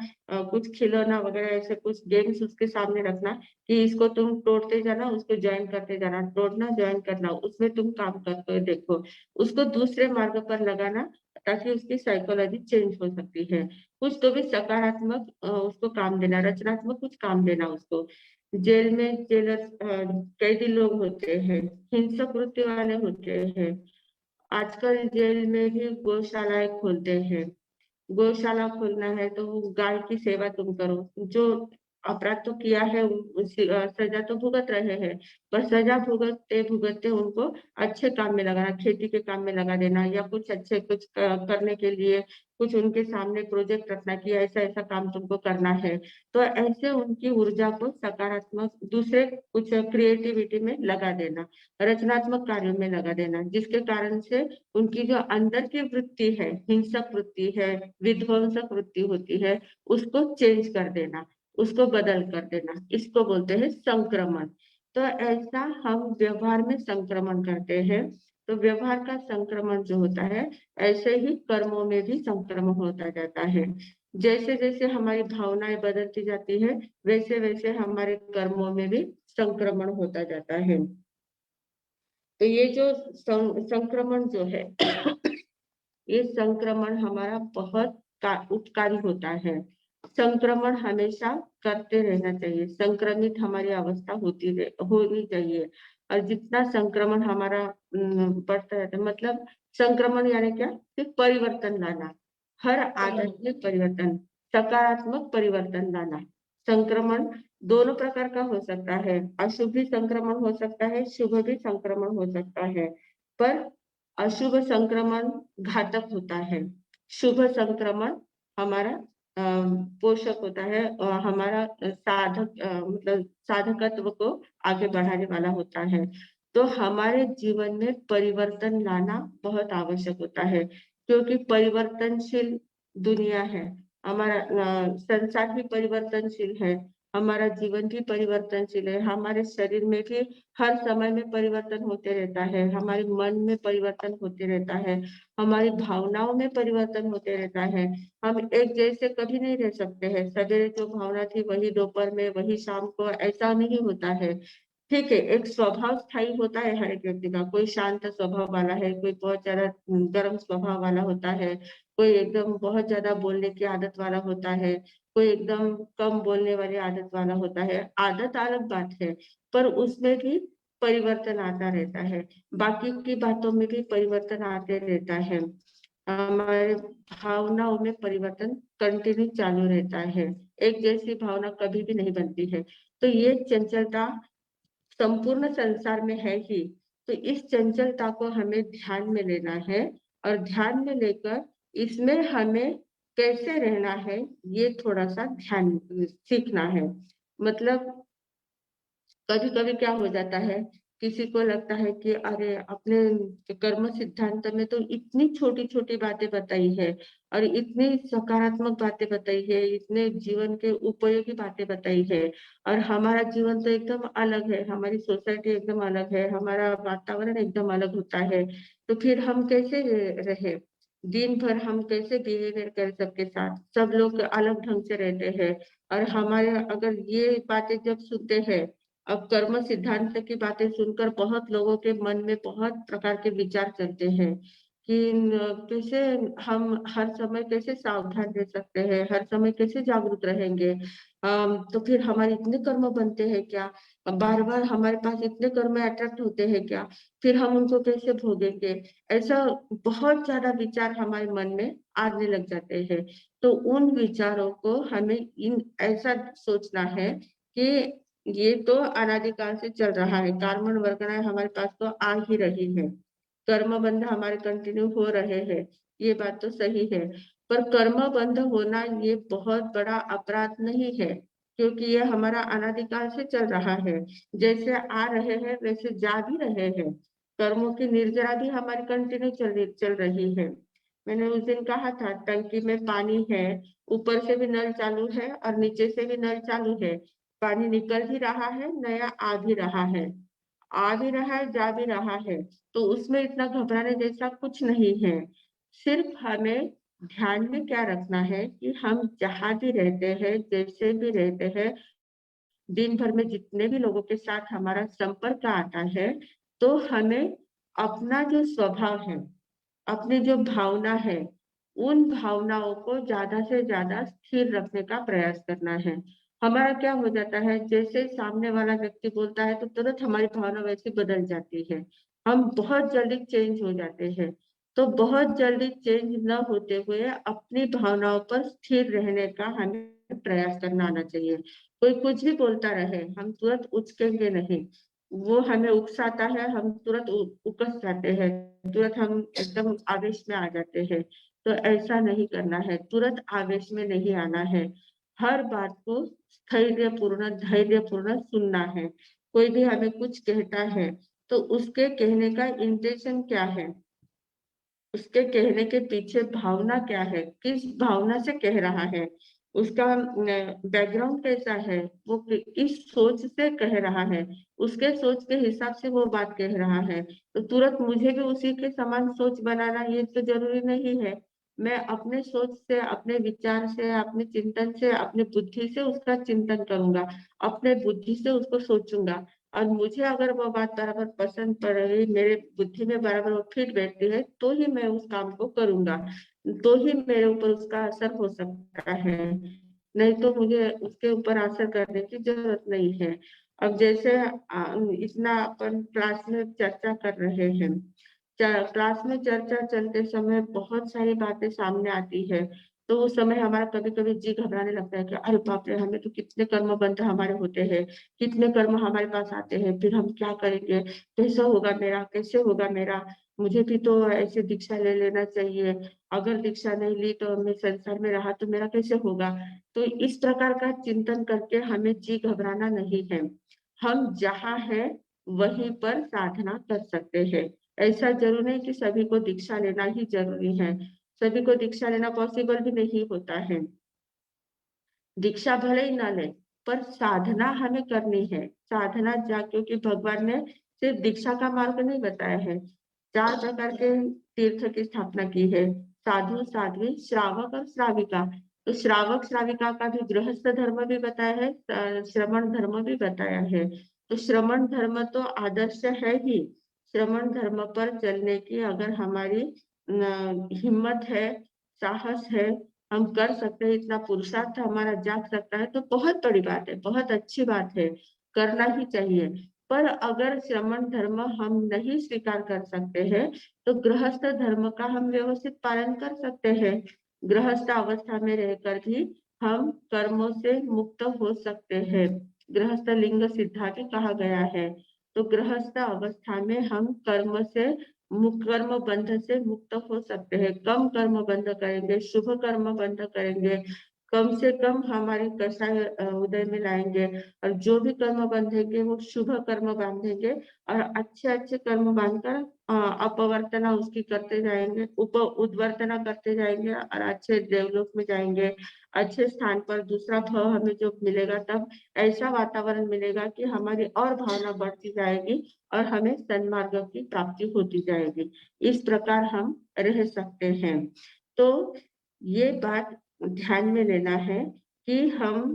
[SPEAKER 1] कुछ खिलौना वगैरह ऐसे कुछ गेम्स उसके सामने रखना कि इसको तुम तोड़ते जाना, उसको ज्वाइन करते जाना, तोड़ना ज्वाइन करना, उसमें तुम काम करते देखो, उसको दूसरे मार्ग पर लगाना, ताकि उसकी साइकोलॉजी चेंज हो सकती है। कुछ तो भी सकारात्मक उसको काम देना, रचनात्मक कुछ काम देना उसको। जेल में जेलर कैदी लोग होते हैं, हिंसक वृत्ति वाले होते हैं, आजकल जेल में भी गौशालाएं खोलते हैं। गौशाला खोलना है तो वो गाय की सेवा तुम करो, जो अपराध तो किया है सजा तो भुगत रहे हैं, पर सजा भुगतते भुगतते उनको अच्छे काम में लगाना, खेती के काम में लगा देना, या कुछ अच्छे कुछ करने के लिए कुछ उनके सामने प्रोजेक्ट रखना कि ऐसा ऐसा काम तुमको करना है। तो ऐसे उनकी ऊर्जा को सकारात्मक दूसरे कुछ क्रिएटिविटी में लगा देना, रचनात्मक कार्यों में लगा देना, जिसके कारण से उनकी जो अंदर की वृत्ति है, हिंसक वृत्ति है, विध्वंसक वृत्ति होती है, उसको चेंज कर देना, उसको बदल कर देना, इसको बोलते हैं संक्रमण। तो ऐसा हम व्यवहार में संक्रमण करते हैं। तो व्यवहार का संक्रमण जो होता है, ऐसे ही कर्मों में भी संक्रमण होता जाता है। जैसे जैसे हमारी भावनाएं बदलती जाती है, वैसे वैसे हमारे कर्मों में भी संक्रमण होता जाता है। तो ये जो संक्रमण जो है ये संक्रमण हमारा बहुत उपकारी होता है। संक्रमण हमेशा करते रहना चाहिए, संक्रमित हमारी अवस्था होनी चाहिए। और जितना संक्रमण हमारा बढ़ता रहता है, मतलब संक्रमण यानी क्या? सिर्फ परिवर्तन लाना, हर आदत में परिवर्तन, सकारात्मक परिवर्तन लाना। संक्रमण दोनों प्रकार का हो सकता है, अशुभ भी संक्रमण हो सकता है, शुभ भी संक्रमण हो सकता है। पर अशुभ संक्रमण घातक होता है, शुभ संक्रमण हमारा पोषक होता है, हमारा मतलब साधकत्व को आगे बढ़ाने वाला होता है। तो हमारे जीवन में परिवर्तन लाना बहुत आवश्यक होता है, क्योंकि परिवर्तनशील दुनिया है, हमारा संसार भी परिवर्तनशील है, हमारा जीवन भी परिवर्तनशील है, हमारे शरीर में भी हर समय में परिवर्तन होते रहता है, हमारे मन में परिवर्तन होते रहता है, हमारी भावनाओं में परिवर्तन होते रहता है। हम एक जैसे कभी नहीं रह सकते हैं, सवेरे जो भावना थी वही दोपहर में, वही शाम को, ऐसा नहीं होता है। ठीक है, एक स्वभाव स्थायी होता है हर एक व्यक्ति का, कोई शांत स्वभाव वाला है, कोई बहुत ज्यादा गर्म स्वभाव वाला होता है, कोई एकदम बहुत ज्यादा बोलने की आदत वाला होता है, कोई एकदम कम बोलने वाली आदत वाला होता है। आदत अलग बात है, पर उसमें भी परिवर्तन आता रहता है। बाकी की बातों में भी परिवर्तन आते रहता है। हमारे भावनाओं में परिवर्तन कंटिन्यू चालू रहता है। एक जैसी भावना कभी भी नहीं बनती है। तो ये चंचलता संपूर्ण संसार में है ही। तो इस चंचलता को हमें ध्यान में लेना है, और ध्यान में लेकर इसमें हमें कैसे रहना है, ये थोड़ा सा ध्यान सीखना है। मतलब कभी कभी क्या हो जाता है, किसी को लगता है कि अरे अपने कर्म सिद्धांत में तो इतनी छोटी छोटी बातें बताई है, और इतनी सकारात्मक बातें बताई है, इतने जीवन के उपयोगी बातें बताई है, और हमारा जीवन तो एकदम अलग है, हमारी सोसाइटी एकदम अलग है, हमारा वातावरण एकदम अलग होता है। तो फिर हम कैसे रहे, दिन भर हम कैसे बिहेवियर करें सबके साथ, सब लोग अलग ढंग से रहते हैं। और हमारे अगर ये बातें जब सुनते हैं, अब कर्म सिद्धांत की बातें सुनकर बहुत लोगों के मन में बहुत प्रकार के विचार चलते हैं कि कैसे हम हर समय कैसे सावधान रह सकते हैं, हर समय कैसे जागरूक रहेंगे। तो फिर हमारे इतने कर्म बनते हैं क्या, बार बार हमारे पास इतने कर्म अट्रैक्ट होते हैं क्या, फिर हम उनको कैसे भोगेंगे। ऐसा बहुत ज्यादा विचार हमारे मन में आने लग जाते हैं। तो उन विचारों को हमें इन ऐसा सोचना है कि ये तो अनादिकाल से चल रहा है, कार्बन वर्गनाएं हमारे पास तो आ ही रही है, कर्म बंध हमारे कंटिन्यू हो रहे हैं, ये बात तो सही है। पर कर्म बंध होना ये बहुत बड़ा अपराध नहीं है, क्योंकि ये हमारा अनादिकाल से चल रहा है। जैसे आ रहे हैं वैसे जा भी रहे हैं। कर्मों की निर्जरा भी हमारी कंटिन्यू चल रही है। मैंने उस दिन कहा था, टंकी में पानी है, ऊपर से भी नल चालू है और नीचे से भी नल चालू है, पानी निकल भी रहा है, नया आ भी रहा है, आ भी रहा है, जा भी रहा है। तो उसमें इतना घबराने जैसा कुछ नहीं है। सिर्फ हमें ध्यान में क्या रखना है कि हम जहाँ भी रहते हैं, जैसे भी रहते हैं, दिन भर में जितने भी लोगों के साथ हमारा संपर्क आता है, तो हमें अपना जो स्वभाव है, अपनी जो भावना है, उन भावनाओं को ज्यादा से ज्यादा स्थिर रखने का प्रयास करना है। हमारा क्या हो जाता है, जैसे सामने वाला व्यक्ति बोलता है तो तुरंत हमारी भावना वैसे बदल जाती है, हम बहुत जल्दी चेंज हो जाते हैं। तो बहुत जल्दी चेंज न होते हुए अपनी भावनाओं पर स्थिर रहने का हमें प्रयास करना आना चाहिए। कोई कुछ भी बोलता रहे, हम तुरंत उचकेंगे नहीं। वो हमें उकसाता है, हम तुरंत उकस जाते हैं, तुरंत हम एकदम आवेश में आ जाते हैं। तो ऐसा नहीं करना है, तुरंत आवेश में नहीं आना है। हर बात को स्थैर्यपूर्ण धैर्यपूर्ण सुनना है। कोई भी हमें कुछ कहता है तो उसके कहने का इंटेंशन क्या है, उसके कहने के पीछे भावना क्या है, किस भावना से कह रहा है, उसका बैकग्राउंड कैसा है, वो किस सोच से कह रहा है, उसके सोच के हिसाब से वो बात कह रहा है। तो तुरंत मुझे भी उसी के समान सोच बनाना ये तो जरूरी नहीं है। मैं अपने सोच से, अपने विचार से, अपने चिंतन से, अपने बुद्धि से उसका चिंतन करूंगा, अपने बुद्धि से उसको सोचूंगा। और मुझे अगर वो बात बराबर पसंद पड़ रही, मेरे बुद्धि में बराबर वो फिट बैठती है, तो ही मैं उस काम को करूंगा, तो ही मेरे ऊपर उसका असर हो सकता है। नहीं तो मुझे उसके ऊपर असर करने की जरूरत नहीं है। अब जैसे इतना अपन क्लास में चर्चा कर रहे हैं, क्लास में चर्चा चलते समय बहुत सारी बातें सामने आती है। तो उस समय हमारा कभी कभी जी घबराने लगता है कि अरे बाप रे, हमें तो कितने कर्म बंध हमारे होते हैं, कितने कर्म हमारे पास आते हैं, फिर हम क्या करेंगे, कैसा होगा मेरा, कैसे होगा मेरा, मुझे भी तो ऐसे दीक्षा ले लेना चाहिए, अगर दीक्षा नहीं ली तो मैं संसार में रहा तो मेरा कैसे होगा। तो इस प्रकार का चिंतन करके हमें जी घबराना नहीं है। हम जहाँ है वहीं पर साधना कर सकते हैं। ऐसा जरूर नहीं कि सभी को दीक्षा लेना ही जरूरी है, सभी को दीक्षा लेना पॉसिबल भी नहीं होता है। दीक्षा भले ही ना ले, पर साधना हमें करनी है। साधना क्योंकि भगवान ने सिर्फ दीक्षा का मार्ग नहीं बताया है, 4 प्रकार के तीर्थ की स्थापना की है, साधु साध्वी श्रावक और श्राविका। तो श्रावक श्राविका का भी गृहस्थ धर्म भी बताया है, श्रमण धर्म भी बताया है। तो श्रमण धर्म तो आदर्श है ही। श्रमण धर्म पर चलने की अगर हमारी हिम्मत है, साहस है, हम कर सकते हैं, इतना पुरुषार्थ हमारा जाग सकता है, तो बहुत बड़ी बात है, बहुत अच्छी बात है, करना ही चाहिए। पर अगर श्रमण धर्म हम नहीं स्वीकार कर सकते हैं, तो गृहस्थ धर्म का हम व्यवस्थित पालन कर सकते हैं। गृहस्थ अवस्था में रहकर भी हम कर्मों से मुक्त हो सकते हैं। गृहस्थ लिंग सिद्धा भी कहा गया है। तो गृहस्थ अवस्था में हम कर्म बंध से मुक्त हो सकते हैं। कम कर्म बंध करेंगे, शुभ कर्म बंध करेंगे, कम से कम हमारे कषाय उदय में लाएंगे, और जो भी कर्म बांधेंगे वो शुभ कर्म बांधेंगे, और अच्छे अच्छे कर्म बांधकर अपवर्तना उसकी करते जाएंगे, उद्वर्तना करते जाएंगे, और अच्छे देवलोक में जाएंगे, अच्छे स्थान पर दूसरा भाव हमें जो मिलेगा, तब ऐसा वातावरण मिलेगा कि हमारी और भावना बढ़ती जाएगी और हमें सन्मार्ग की प्राप्ति होती जाएगी। इस प्रकार हम रह सकते हैं। तो ये बात ध्यान में लेना है कि हम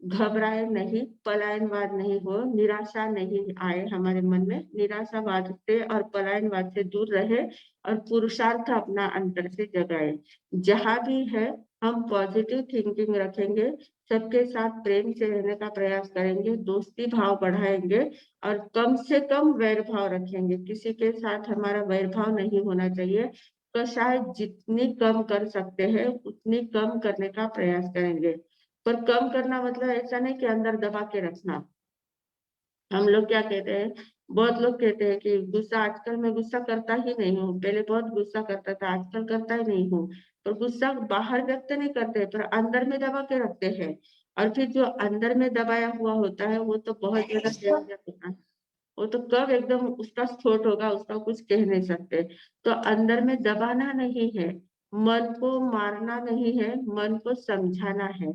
[SPEAKER 1] घबराए नहीं, पलायनवाद नहीं हो, निराशा नहीं आए हमारे मन में, निराशावाद से और पलायनवाद से दूर रहे, और पुरुषार्थ अपना अंतर से जगाए। जहां भी है हम पॉजिटिव थिंकिंग रखेंगे, सबके साथ प्रेम से रहने का प्रयास करेंगे, दोस्ती भाव बढ़ाएंगे, और कम से कम वैर भाव रखेंगे। किसी के साथ हमारा वैर भाव नहीं होना चाहिए। तो शायद जितनी कम कर सकते हैं उतनी कम करने का प्रयास करेंगे। पर कम करना मतलब ऐसा नहीं कि अंदर दबा के रखना। हम लोग क्या कहते हैं, बहुत लोग कहते हैं कि गुस्सा, आजकल मैं गुस्सा करता ही नहीं हूँ, पहले बहुत गुस्सा करता था, आजकल करता ही नहीं हूँ। तो गुस्सा बाहर व्यक्त नहीं करते, पर अंदर में दबा के रखते हैं। और फिर जो अंदर में दबाया हुआ होता है वो तो बहुत ज्यादा डेंजर होता है। वो तो कब एकदम उसका स्फोट होगा, उसका कुछ कह नहीं सकते। तो अंदर में दबाना नहीं है, मन को मारना नहीं है, मन को समझाना है,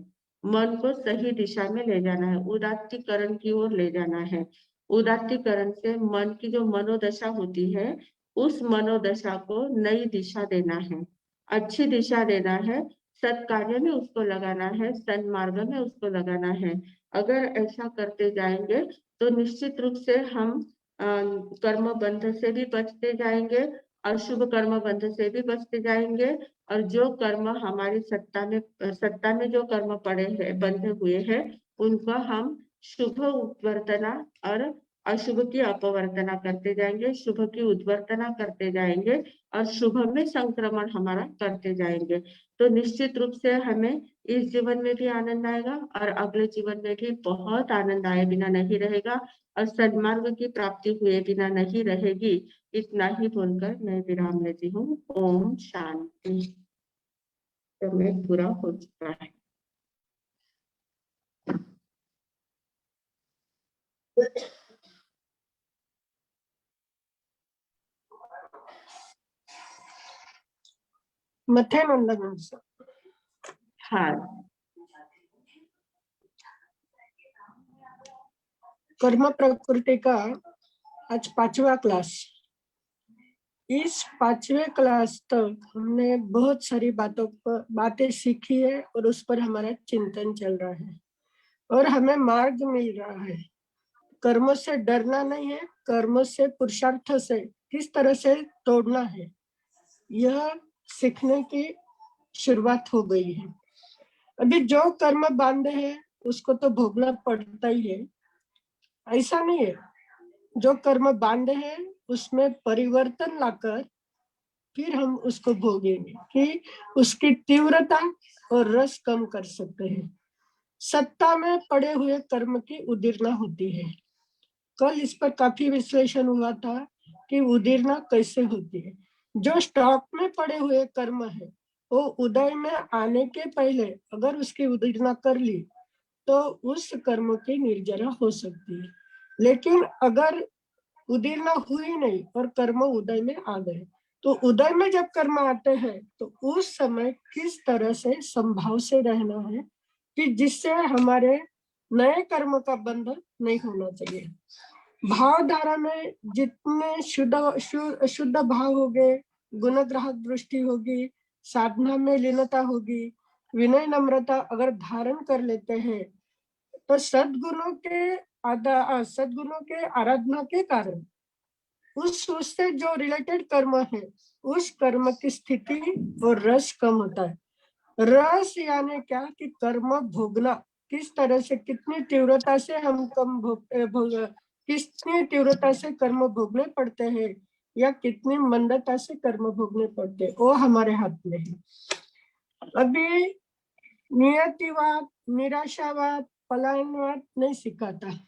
[SPEAKER 1] मन को सही दिशा में ले जाना है, उदात्तीकरण की ओर ले जाना है। उदात्तीकरण से मन की जो मनोदशा होती है, उस मनोदशा को नई दिशा देना है, अच्छी दिशा देना है, सत्कार्य में उसको लगाना है, सन्मार्ग में उसको लगाना है। अगर ऐसा करते जाएंगे तो निश्चित रूप से हम कर्म बंध से भी बचते जाएंगे, अशुभ कर्म बंध से भी बचते जाएंगे, और जो कर्म हमारी सत्ता में जो कर्म पड़े हैं, बंधे हुए हैं, उनका हम शुभ उत्वर्तना और अशुभ की अपवर्तना करते जाएंगे, शुभ की उद्वर्तना करते जाएंगे, और शुभ में संक्रमण हमारा करते जाएंगे। तो निश्चित रूप से हमें इस जीवन में भी आनंद आएगा, और अगले जीवन में भी बहुत आनंद आए बिना नहीं रहेगा, और सन्मार्ग की प्राप्ति हुए बिना नहीं रहेगी। इतना ही बोलकर मैं विराम लेती हूँ। ओम शांति। समय पूरा हो चुका है।
[SPEAKER 3] मथे नंदन सर।
[SPEAKER 1] हाँ,
[SPEAKER 3] कर्म प्रकृति का आज 5वां क्लास। इस 5वें क्लास तक हमने बहुत सारी बातें सीखी है, और उस पर हमारा चिंतन चल रहा है, और हमें मार्ग मिल रहा है। कर्मों से डरना नहीं है, कर्मों से पुरुषार्थ से किस तरह से तोड़ना है, यह सीखने की शुरुआत हो गई है। अभी जो कर्म बांधे हैं उसको तो भोगना पड़ता ही है, ऐसा नहीं है। जो कर्म बांधे हैं उसमें परिवर्तन लाकर फिर हम उसको भोगेंगे कि उसकी तीव्रता और रस कम कर सकते हैं। सत्ता में पड़े हुए कर्म की उदीर्णा होती है। कल इस पर काफी विश्लेषण हुआ था कि उदीर्णा कैसे होती है। जो स्टॉक में पड़े हुए कर्म है, वो उदय में आने के पहले अगर उसकी उदीर्णा कर ली तो उस कर्म की निर्जरा हो सकती है। लेकिन अगर उदीर्णा हुई नहीं और कर्म उदय में आ गए, तो उदय में जब कर्म आते हैं तो उस समय किस तरह से संभाव से रहना है कि जिससे हमारे नए कर्म का बंधन नहीं होना चाहिए। भावधारा में जितने शुद्ध भाव होंगे, गुणग्राहक दृष्टि होगी, साधना में लीनता होगी, विनय नम्रता अगर धारण कर लेते हैं, तो सद्गुणों के आराधना के कारण उससे जो रिलेटेड कर्म है उस कर्म की स्थिति और रस कम होता है। रस यानी क्या कि कर्म भोगना, किस तरह से, कितनी तीव्रता से हम कितनी तीव्रता से कर्म भोगने पड़ते हैं या कितनी मंदता से कर्म भोगने पड़ते हैं, वो हमारे हाथ में है। अभी नियतिवाद, निराशावाद, पलायनवाद नहीं सिखाता।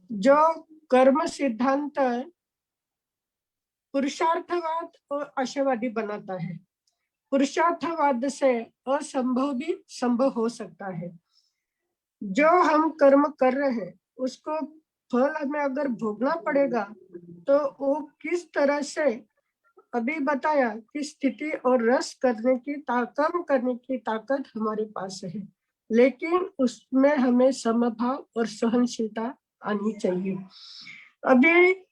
[SPEAKER 3] जो कर्म सिद्धांत पुरुषार्थवाद और आशावादी बनाता है। पुरुषार्थवाद से असंभव भी संभव हो सकता है। जो हम कर्म कर रहे हैं उसको फल हमें अगर भोगना पड़ेगा तो वो किस तरह से, अभी बताया कि स्थिति और रस करने की कम करने की ताकत हमारे पास है, लेकिन उसमें हमें समभाव और सहनशीलता आनी चाहिए। अभी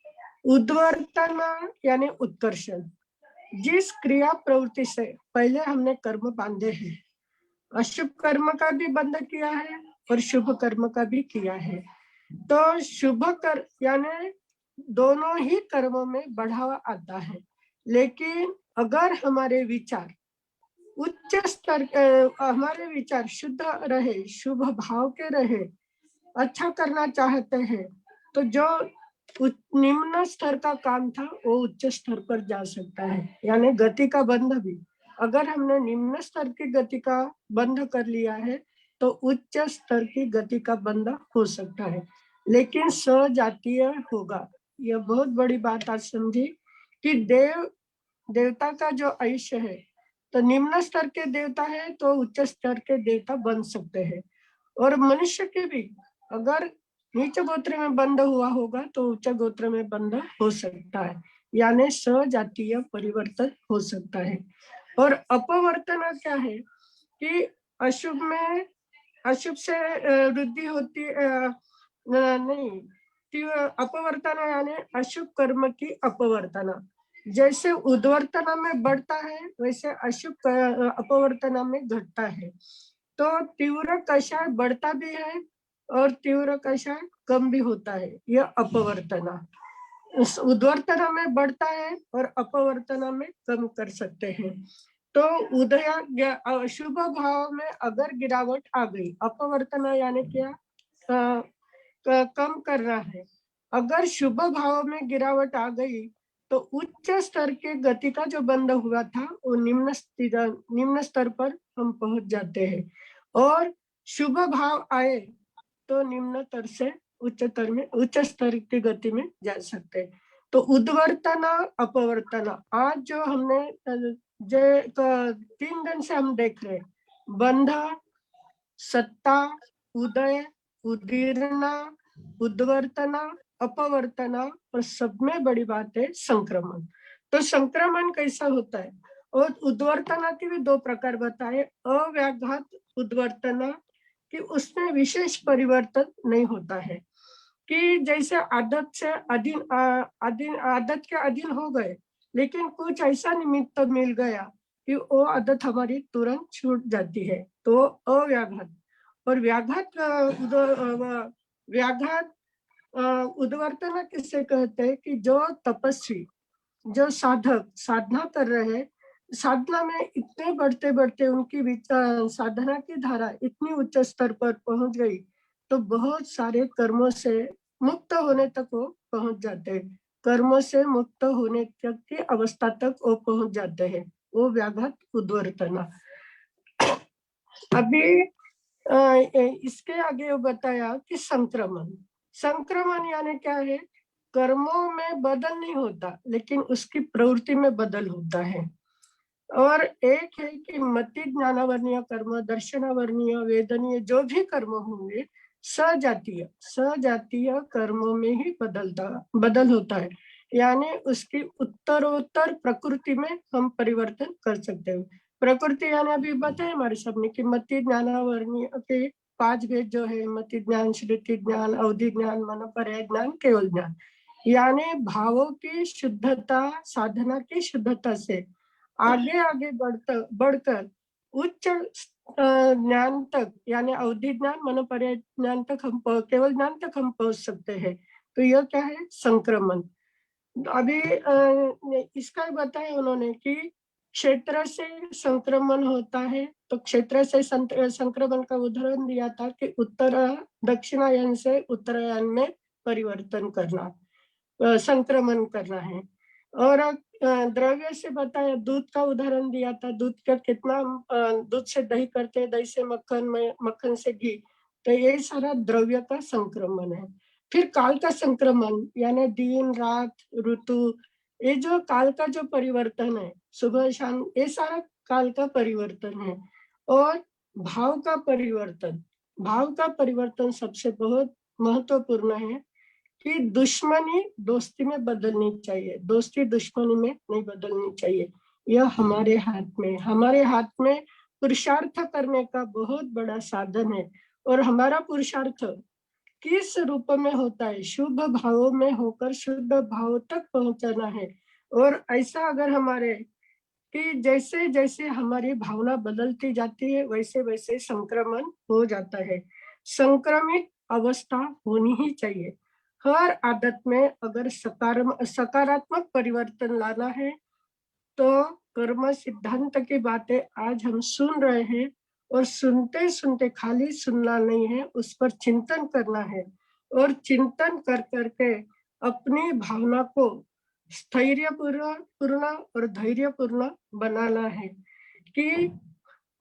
[SPEAKER 3] उद्वर्तन यानी उत्कर्षण, जिस क्रिया प्रवृत्ति से पहले हमने कर्म बांधे हैं, अशुभ कर्म का भी बंध किया है और शुभ कर्म का भी किया है, तो शुभ कर्म यानी दोनों ही कर्मों में बढ़ावा आता है। लेकिन अगर हमारे विचार उच्च स्तर, हमारे विचार शुद्ध रहे, शुभ भाव के रहे, अच्छा करना चाहते हैं, तो जो निम्न स्तर का काम था वो उच्च स्तर पर जा सकता है। यानी गति का बंध भी, अगर हमने निम्न स्तर की गति का बंध कर लिया है तो उच्च स्तर की गति का बंध हो सकता है, लेकिन सजातीय होगा। यह बहुत बड़ी बात आज समझी कि देवता का जो आयुष्य है, तो निम्न स्तर के देवता है तो उच्च स्तर के देवता बन सकते हैं, और मनुष्य के भी अगर नीच गोत्र में बंध हुआ होगा तो उच्च गोत्र में बंध हो सकता है, यानी सजातीय परिवर्तन हो सकता है। और अपवर्तन क्या है कि अशुभ में, अशुभ से वृद्धि होती नहीं, अपवर्तन यानी अशुभ कर्म की अपवर्तना। जैसे उद्वर्तना में बढ़ता है वैसे अशुभ अपवर्तना में घटता है। तो तीव्र कषाय बढ़ता भी है और तीव्र कषाय कम भी होता है, यह अपवर्तना। उद्वर्तना में बढ़ता है और अपवर्तना में कम कर सकते हैं। तो उदय शुभ भाव में अगर गिरावट आ गई, अपवर्तना यानी क्या, कम करना है। अगर शुभ भाव में गिरावट आ गई तो उच्च स्तर के गति का जो बंध हुआ था वो निम्न स्तर पर हम पहुंच जाते हैं, और शुभ भाव आए तो निम्न स्तर से उच्चतर में, उच्च स्तर की गति में जा सकते हैं। तो उद्वर्तना अपवर्तना, आज जो हमने जो 3 दिन से हम देख रहे, बंध, सत्ता, उदय, उदीर्णा, उद्वर्तना, अपवर्तना, और सब में बड़ी बात है संक्रमण। तो संक्रमण कैसा होता है, और उद्वर्तना के भी 2 प्रकार बताए। अव्याघात उद्वर्तना कि उसमें विशेष परिवर्तन नहीं होता है, कि जैसे आदत से आदत के अधीन हो गए, लेकिन कुछ ऐसा निमित्त मिल गया कि वो आदत हमारी तुरंत छूट जाती है, तो अव्याघात। और व्याघात उद्वर्तना किससे कहते हैं कि जो तपस्वी, जो साधक साधना कर रहे हैं, साधना में इतने बढ़ते बढ़ते उनकी साधना की धारा इतनी उच्च स्तर पर पहुंच गई तो बहुत सारे कर्मों से मुक्त होने तक वो पहुंच जाते हैं, कर्मों से मुक्त होने तक की अवस्था तक वो पहुंच जाते हैं, वो व्याघात उद्वर्तना। अभी इसके आगे बताया कि संक्रमण। संक्रमण यानी क्या है, कर्मों में बदल नहीं होता लेकिन उसकी प्रवृत्ति में बदल होता है। और एक है कि मति ज्ञानावर्णीय कर्म, दर्शनावर्णीय, वेदनीय जो भी कर्म होंगे सजातीय कर्मों में ही बदल होता है, यानी उसकी उत्तरोत्तर प्रकृति में हम परिवर्तन कर सकते हैं। प्रकृति यानी अभी बताए हमारे सबने कि मति ज्ञानावर्णीय के 5 भेद जो है, मति ज्ञान, श्रुति ज्ञान, अवधि ज्ञान, मनोपर्याय ज्ञान, केवल ज्ञान। यानी भावों की शुद्धता, साधना की शुद्धता से आगे आगे बढ़कर उच्च ज्ञान तक, यानी अवधि ज्ञान, मनोपर्याय ज्ञान तक हम, केवल ज्ञान तक हम पहुंच सकते हैं। तो यह क्या है, संक्रमण। अभी इसका बताया उन्होंने कि क्षेत्र से संक्रमण होता है, तो क्षेत्र से संक्रमण का उदाहरण दिया था कि दक्षिणायन से उत्तरायण में परिवर्तन करना, संक्रमण करना है। और द्रव्य से बताया, दूध का उदाहरण दिया था, दूध का कितना दूध से दही करते हैं, दही से मक्खन, में मक्खन से घी, तो ये सारा द्रव्य का संक्रमण है। फिर काल का संक्रमण यानी दिन रात ऋतु, ये जो काल का जो परिवर्तन है, सुबह शाम, ये सारा काल का परिवर्तन है। और भाव का परिवर्तन, भाव का परिवर्तन सबसे बहुत महत्वपूर्ण है कि दुश्मनी दोस्ती में बदलनी चाहिए, दोस्ती दुश्मनी में नहीं बदलनी चाहिए। यह हमारे हाथ में, हमारे हाथ में पुरुषार्थ करने का बहुत बड़ा साधन है। और हमारा पुरुषार्थ किस रूप में होता है? शुभ भावों में होकर शुद्ध भाव तक पहुंचना है। और ऐसा अगर हमारे कि जैसे जैसे हमारी भावना बदलती जाती है, वैसे वैसे संक्रमण हो जाता है। संक्रमित अवस्था होनी ही चाहिए। हर आदत में अगर सकारात्मक परिवर्तन लाना है, तो कर्म सिद्धांत की बातें आज हम सुन रहे हैं, और सुनते सुनते खाली सुनना नहीं है, उस पर चिंतन करना है। और चिंतन कर करके अपनी भावना को स्थैर्यपूर्ण और धैर्यपूर्ण बनाना है। कि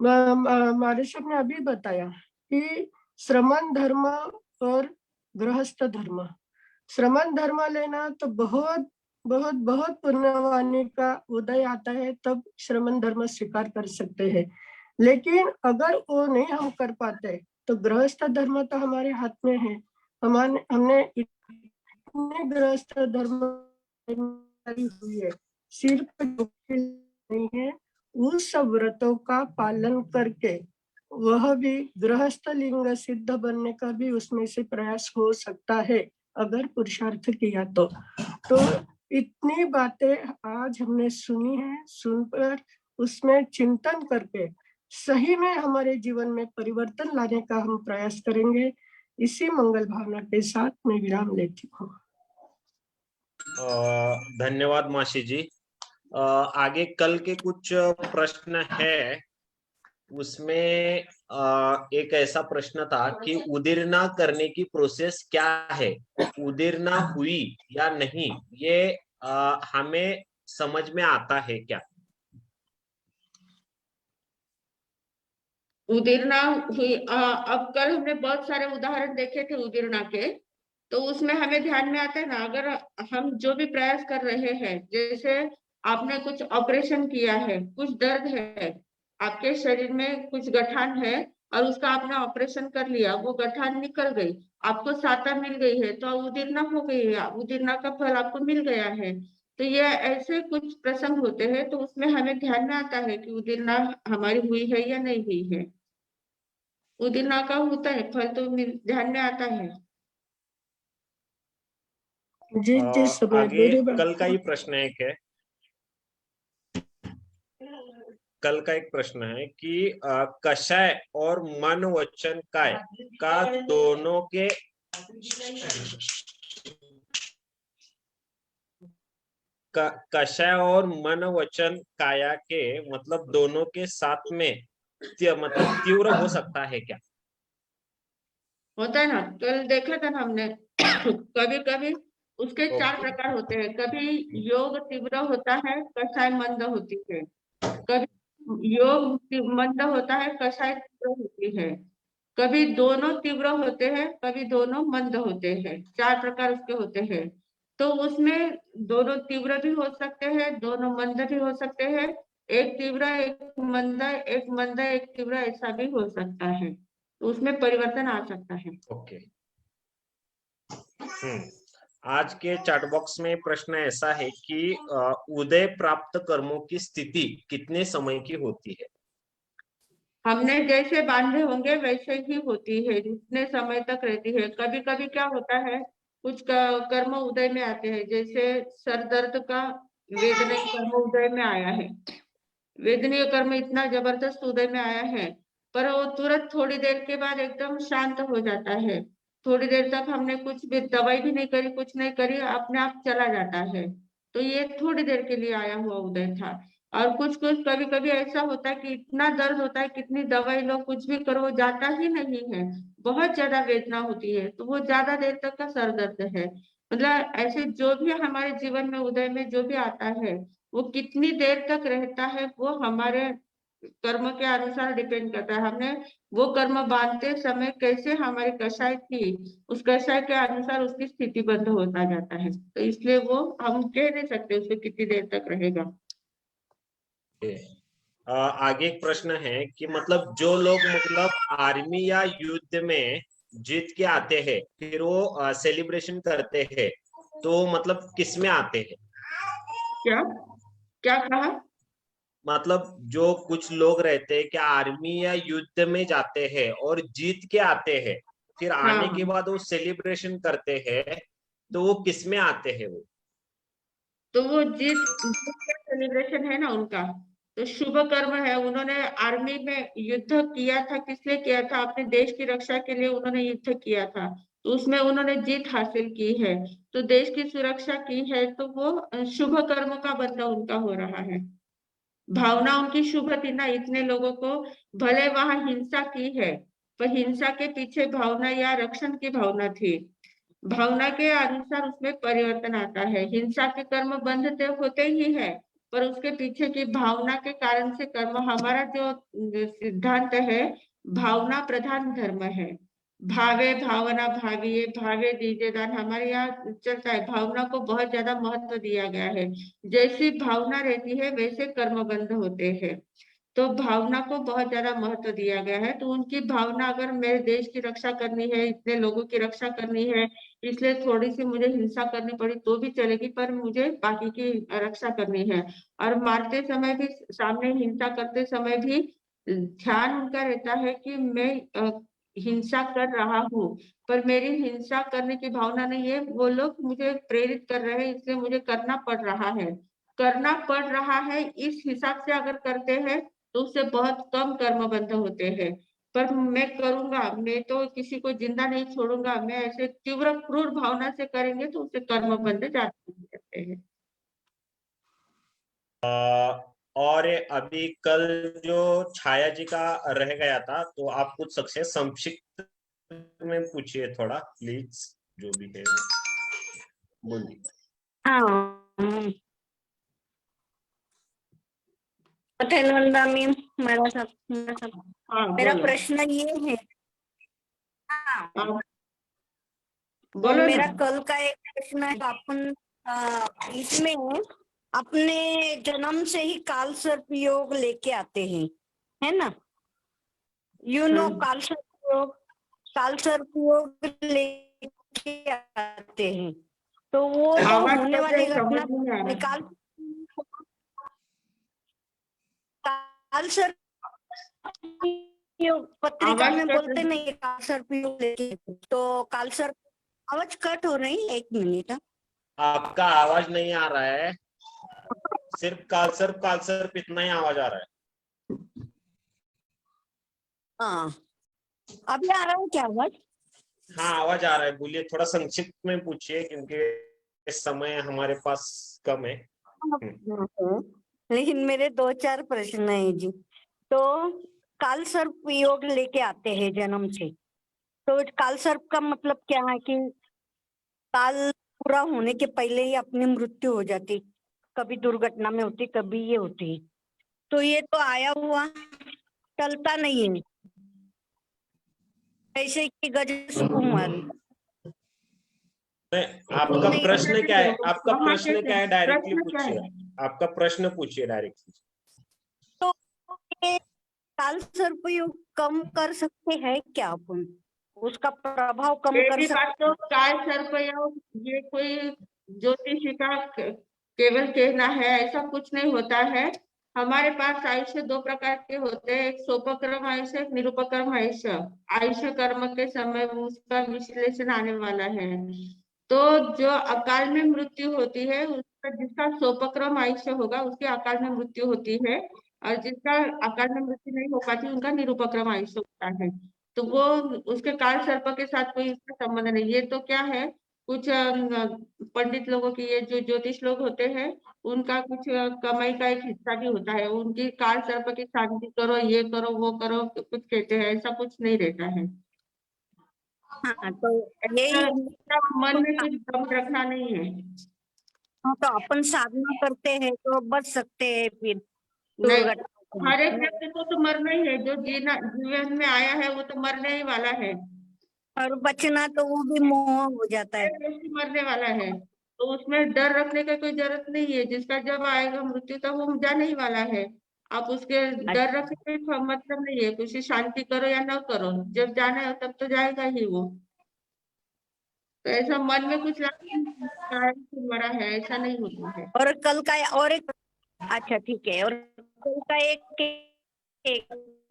[SPEAKER 3] हमारे साहब ने अभी बताया कि श्रमण धर्म और गृहस्थ धर्म, श्रमण धर्म लेना तो बहुत बहुत बहुत पुण्यवानी का उदय आता है, तब श्रमण धर्म स्वीकार कर सकते हैं। लेकिन अगर वो नहीं हम कर पाते, तो गृहस्थ धर्म तो हमारे हाथ में है। हमने इतने गृहस्थ धर्म हुई है, सिर्फ नहीं है, उस व्रतों का पालन करके वह भी गृहस्थ लिंग सिद्ध बनने का भी उसमें से प्रयास हो सकता है, अगर पुरुषार्थ किया तो। इतनी बातें आज हमने सुनी है, सुनकर उसमें चिंतन करके सही में हमारे जीवन में परिवर्तन लाने का हम प्रयास करेंगे। इसी मंगल भावना के साथ मैं विराम लेती हूँ।
[SPEAKER 2] धन्यवाद मासी जी। आगे कल के कुछ प्रश्न है, उसमें एक ऐसा प्रश्न था कि उदीरना करने की प्रोसेस क्या है, उदीरना हुई या नहीं, ये हमें समझ में आता है क्या?
[SPEAKER 1] उदीरना हुई, अब कल हमने बहुत सारे उदाहरण देखे थे उदीरना के, तो उसमें हमें ध्यान में आता है ना, अगर हम जो भी प्रयास कर रहे हैं, जैसे आपने कुछ ऑपरेशन किया है, कुछ दर्द है, आपके शरीर में कुछ गठान है और उसका आपने ऑपरेशन कर लिया, वो गठान निकल गई, आपको साता मिल गई है, तो उदीरना हो गई है, उदीरना का फल आपको मिल गया है। तो ये ऐसे कुछ प्रसंग होते हैं, तो उसमें हमें ध्यान में आता है कि उदीरना हमारी हुई है या नहीं हुई है। उदीरना का होता है फल तो ध्यान में आता है।
[SPEAKER 3] जी जी,
[SPEAKER 2] आगे कल का ही प्रश्न है क्या? कल का एक प्रश्न है कि कषाय और मन वचन काय का दोनों के कषाय और मन वचन काया के मतलब दोनों के साथ में मतलब तीव्र हो सकता है क्या?
[SPEAKER 1] होता है ना, कल देखा था ना हमने कभी कभी उसके चार
[SPEAKER 2] ओके।
[SPEAKER 1] प्रकार होते हैं। कभी योग तीव्र होता है, कषाय मंद होती है। कभी योग मंद होता है, कषाय तीव्र होती है। कभी दोनों तीव्र होते हैं, कभी दोनों मंद होते हैं। चार प्रकार उसके होते हैं। तो उसमें दोनों तीव्र भी हो सकते हैं, दोनों मंद भी हो सकते हैं, एक तीव्र एक मंद एक तीव्र, ऐसा भी हो सकता है। तो उसमें परिवर्तन आ सकता है।
[SPEAKER 2] ओके। आज के चैट बॉक्स में प्रश्न ऐसा है कि उदय प्राप्त कर्मों की स्थिति कितने समय की होती है?
[SPEAKER 1] हमने जैसे बांधे होंगे वैसे ही होती है, जितने समय तक रहती है। कभी कभी क्या होता है, कुछ कर्म उदय में आते हैं, जैसे सर दर्द का वेदनीय कर्म उदय में आया है। वेदनीय कर्म इतना जबरदस्त उदय में आया है, पर वो तुरंत थोड़ी देर के बाद एकदम शांत हो जाता है। थोड़ी देर तक हमने कुछ भी दवाई भी नहीं करी, कुछ नहीं करी, अपने आप चला जाता है। तो ये थोड़ी देर के लिए आया हुआ उदय था। और कुछ कुछ कभी कभी ऐसा होता है कि इतना दर्द होता है, कितनी दवाई लो कुछ भी करो वो जाता ही नहीं है, बहुत ज्यादा वेदना होती है, तो वो ज्यादा देर तक का सर दर्द है। मतलब ऐसे जो भी हमारे जीवन में उदय में जो भी आता है वो कितनी देर तक रहता है वो हमारे कर्म के अनुसार डिपेंड करता है। हमने वो कर्म बांधते समय कैसे हमारी कषाय थी, उस कषाय के अनुसार उसकी स्थिति बंद होता जाता है, तो इसलिए वो हम कह नहीं सकते उसको कितनी देर तक रहेगा।
[SPEAKER 2] आगे एक प्रश्न है कि मतलब जो लोग मतलब आर्मी या युद्ध में जीत के आते हैं फिर वो सेलिब्रेशन करते हैं, तो मतलब किस में आते हैं?
[SPEAKER 1] क्या क्या कहा?
[SPEAKER 2] मतलब जो कुछ लोग रहते हैं कि आर्मी या युद्ध में जाते हैं और जीत के आते हैं, फिर आने के
[SPEAKER 1] हाँ,
[SPEAKER 2] बाद वो सेलिब्रेशन करते हैं, तो वो किस में आते हैं वो?
[SPEAKER 1] तो वो जीत सेलिब्रेशन है ना उनका, तो शुभ कर्म है। उन्होंने आर्मी में युद्ध किया था, किस लिए किया था? अपने देश की रक्षा के लिए उन्होंने युद्ध किया था, तो उसमें उन्होंने जीत हासिल की है, तो देश की सुरक्षा की है, तो वो शुभ कर्म का बदला उनका हो रहा है। भावना उनकी शुभ थी ना, इतने लोगों को भले वहां हिंसा की है, पर हिंसा के पीछे भावना या रक्षण की भावना थी। भावना के अनुसार उसमें परिवर्तन आता है। हिंसा के कर्म बंध तो होते ही है, पर उसके पीछे की भावना के कारण से कर्म, हमारा जो सिद्धांत है भावना प्रधान धर्म है। भावे भावना भाविये भावे दीजिए दान, हमारे यहाँ चलता है, भावना को बहुत ज्यादा महत्व दिया गया है। जैसी भावना रहती है वैसे कर्म बंध होते हैं, तो भावना को बहुत ज्यादा महत्व दिया गया है। तो उनकी भावना, अगर मेरे देश की रक्षा करनी है, इतने लोगों की रक्षा करनी है, इसलिए थोड़ी सी मुझे हिंसा करनी पड़ी तो भी चलेगी, पर मुझे बाकी की रक्षा करनी है। और मारते समय भी, सामने हिंसा करते समय भी ध्यान उनका रहता है कि मैं हिंसा कर रहा हूँ, पर मेरी हिंसा करने की भावना नहीं है, वो लोग मुझे प्रेरित कर रहे हैं इसलिए मुझे करना पड़ रहा है। करना पड़ रहा है इस हिसाब से अगर करते हैं तो उससे बहुत कम कर्म बंध होते हैं। पर मैं करूंगा, मैं तो किसी को जिंदा नहीं छोड़ूंगा, मैं ऐसे तीव्र क्रूर भावना से करेंगे तो उससे कर्म बंध जाते हैं।
[SPEAKER 2] और अभी कल जो छाया जी का रह गया था, तो आप कुछ सबसे संक्षिप्त में पूछिए थोड़ा प्लीज, जो भी है बोलिए।
[SPEAKER 4] हाँ, पटेल वंदा मैम,
[SPEAKER 1] हाँ
[SPEAKER 4] मेरा
[SPEAKER 1] बोलो।
[SPEAKER 4] प्रश्न ये है। हाँ,
[SPEAKER 1] हाँ,
[SPEAKER 4] तो
[SPEAKER 1] बोलो ना।
[SPEAKER 4] मेरा कल का एक प्रश्न है। अपन इसमें अपने जन्म से ही काल सर्प योग लेके आते हैं, है ना? यू नो,
[SPEAKER 1] हाँ,
[SPEAKER 4] काल सर्प योग लेके आते हैं, तो वो जो
[SPEAKER 1] आवाज
[SPEAKER 4] होने
[SPEAKER 1] कट
[SPEAKER 4] वाली
[SPEAKER 1] रही, समझ
[SPEAKER 4] घटना
[SPEAKER 1] नहीं आ रहा।
[SPEAKER 4] निकाल, काल सर्प योग पत्रिका
[SPEAKER 1] आवाज
[SPEAKER 4] में
[SPEAKER 1] कट
[SPEAKER 4] बोलते
[SPEAKER 1] रही।
[SPEAKER 4] नहीं है काल सर्प योग लेके, तो काल सर्प, आवाज कट हो रही, एक मिनट।
[SPEAKER 2] आपका आवाज नहीं आ रहा है, सिर्फ काल सर्प इतना ही आवाज आ रहा है।
[SPEAKER 4] हाँ, अभी आ रहा है क्या आवाज?
[SPEAKER 2] हाँ आवाज आ रहा है, बोलिए, थोड़ा संक्षिप्त में पूछिए क्योंकि इस समय हमारे पास कम है।
[SPEAKER 4] लेकिन मेरे 2-4 प्रश्न है जी। तो काल सर्प योग लेके आते हैं जन्म से, तो काल सर्प का मतलब क्या है कि काल पूरा होने के पहले ही अपनी मृत्यु हो जाती, कभी दुर्घटना में होती, कभी ये होती। तो ये तो आया हुआ टलता नहीं है, ऐसे कि गजस कुमार।
[SPEAKER 2] आपका
[SPEAKER 4] नहीं,
[SPEAKER 2] प्रश्न क्या है? आपका
[SPEAKER 1] वहां
[SPEAKER 2] प्रश्न
[SPEAKER 1] कैसे,
[SPEAKER 2] क्या है? डायरेक्टली
[SPEAKER 1] प्रश्न क्या
[SPEAKER 2] पूछिए,
[SPEAKER 1] है?
[SPEAKER 2] आपका प्रश्न पूछिए डायरेक्टली।
[SPEAKER 4] तो ये काल सर्प योग कम कर सकते हैं क्या अपन? उसका प्रभाव कम कर
[SPEAKER 1] पहली बात
[SPEAKER 4] सकते
[SPEAKER 1] तो
[SPEAKER 4] हैं?
[SPEAKER 1] काल सर्प योग ये कोई ज्योतिषी का केवल कहना है, ऐसा कुछ नहीं होता है। हमारे पास आयुष्य दो प्रकार के होते हैं, एक सोपक्रम आयुष्य, एक निरुपक्रम आयुष्य। आयुष्य कर्म के समय उसका विश्लेषण आने वाला है। तो जो अकाल में मृत्यु होती है उसका, जिसका सोपक्रम आयुष्य होगा उसकी अकाल में मृत्यु होती है, और जिसका अकाल में मृत्यु नहीं हो पाती उनका निरुपक्रम आयुष्य होता है। तो वो उसके काल सर्प के साथ कोई इसका संबंध नहीं। ये तो क्या है, कुछ पंडित लोगों की, ये जो ज्योतिष लोग होते हैं, उनका कुछ कमाई का एक हिस्सा भी होता है। उनकी काल सर्प की शांति करो, ये करो, वो करो, कुछ कहते हैं, ऐसा कुछ नहीं रहता है।
[SPEAKER 4] हाँ, तो यही
[SPEAKER 1] मन में कुछ दम रखना नहीं है।
[SPEAKER 4] हाँ, तो अपन साधना करते हैं तो बच सकते हैं फिर
[SPEAKER 1] नहीं,
[SPEAKER 4] दुर्घटना
[SPEAKER 1] हर एक
[SPEAKER 4] से।
[SPEAKER 1] व्यक्ति को तो मरना ही है। जो जीवन में आया है वो तो मरने ही वाला है।
[SPEAKER 4] और बचना तो वो भी मोह हो जाता है।
[SPEAKER 1] एक व्यक्ति मरने वाला है, तो उसमें डर रखने का कोई जरूरत नहीं है। जिसका जब आएगा मृत्यु तब वो जाने ही वाला है। आप उसके डर रखने का मतलब नहीं है। कुछ शांति करो या ना करो, जब जाना है तब तो जाएगा ही वो। तो ऐसा मन में कुछ बड़ा है, ऐसा नहीं होता है।
[SPEAKER 4] और कल का और एक, अच्छा ठीक है, और कल का एक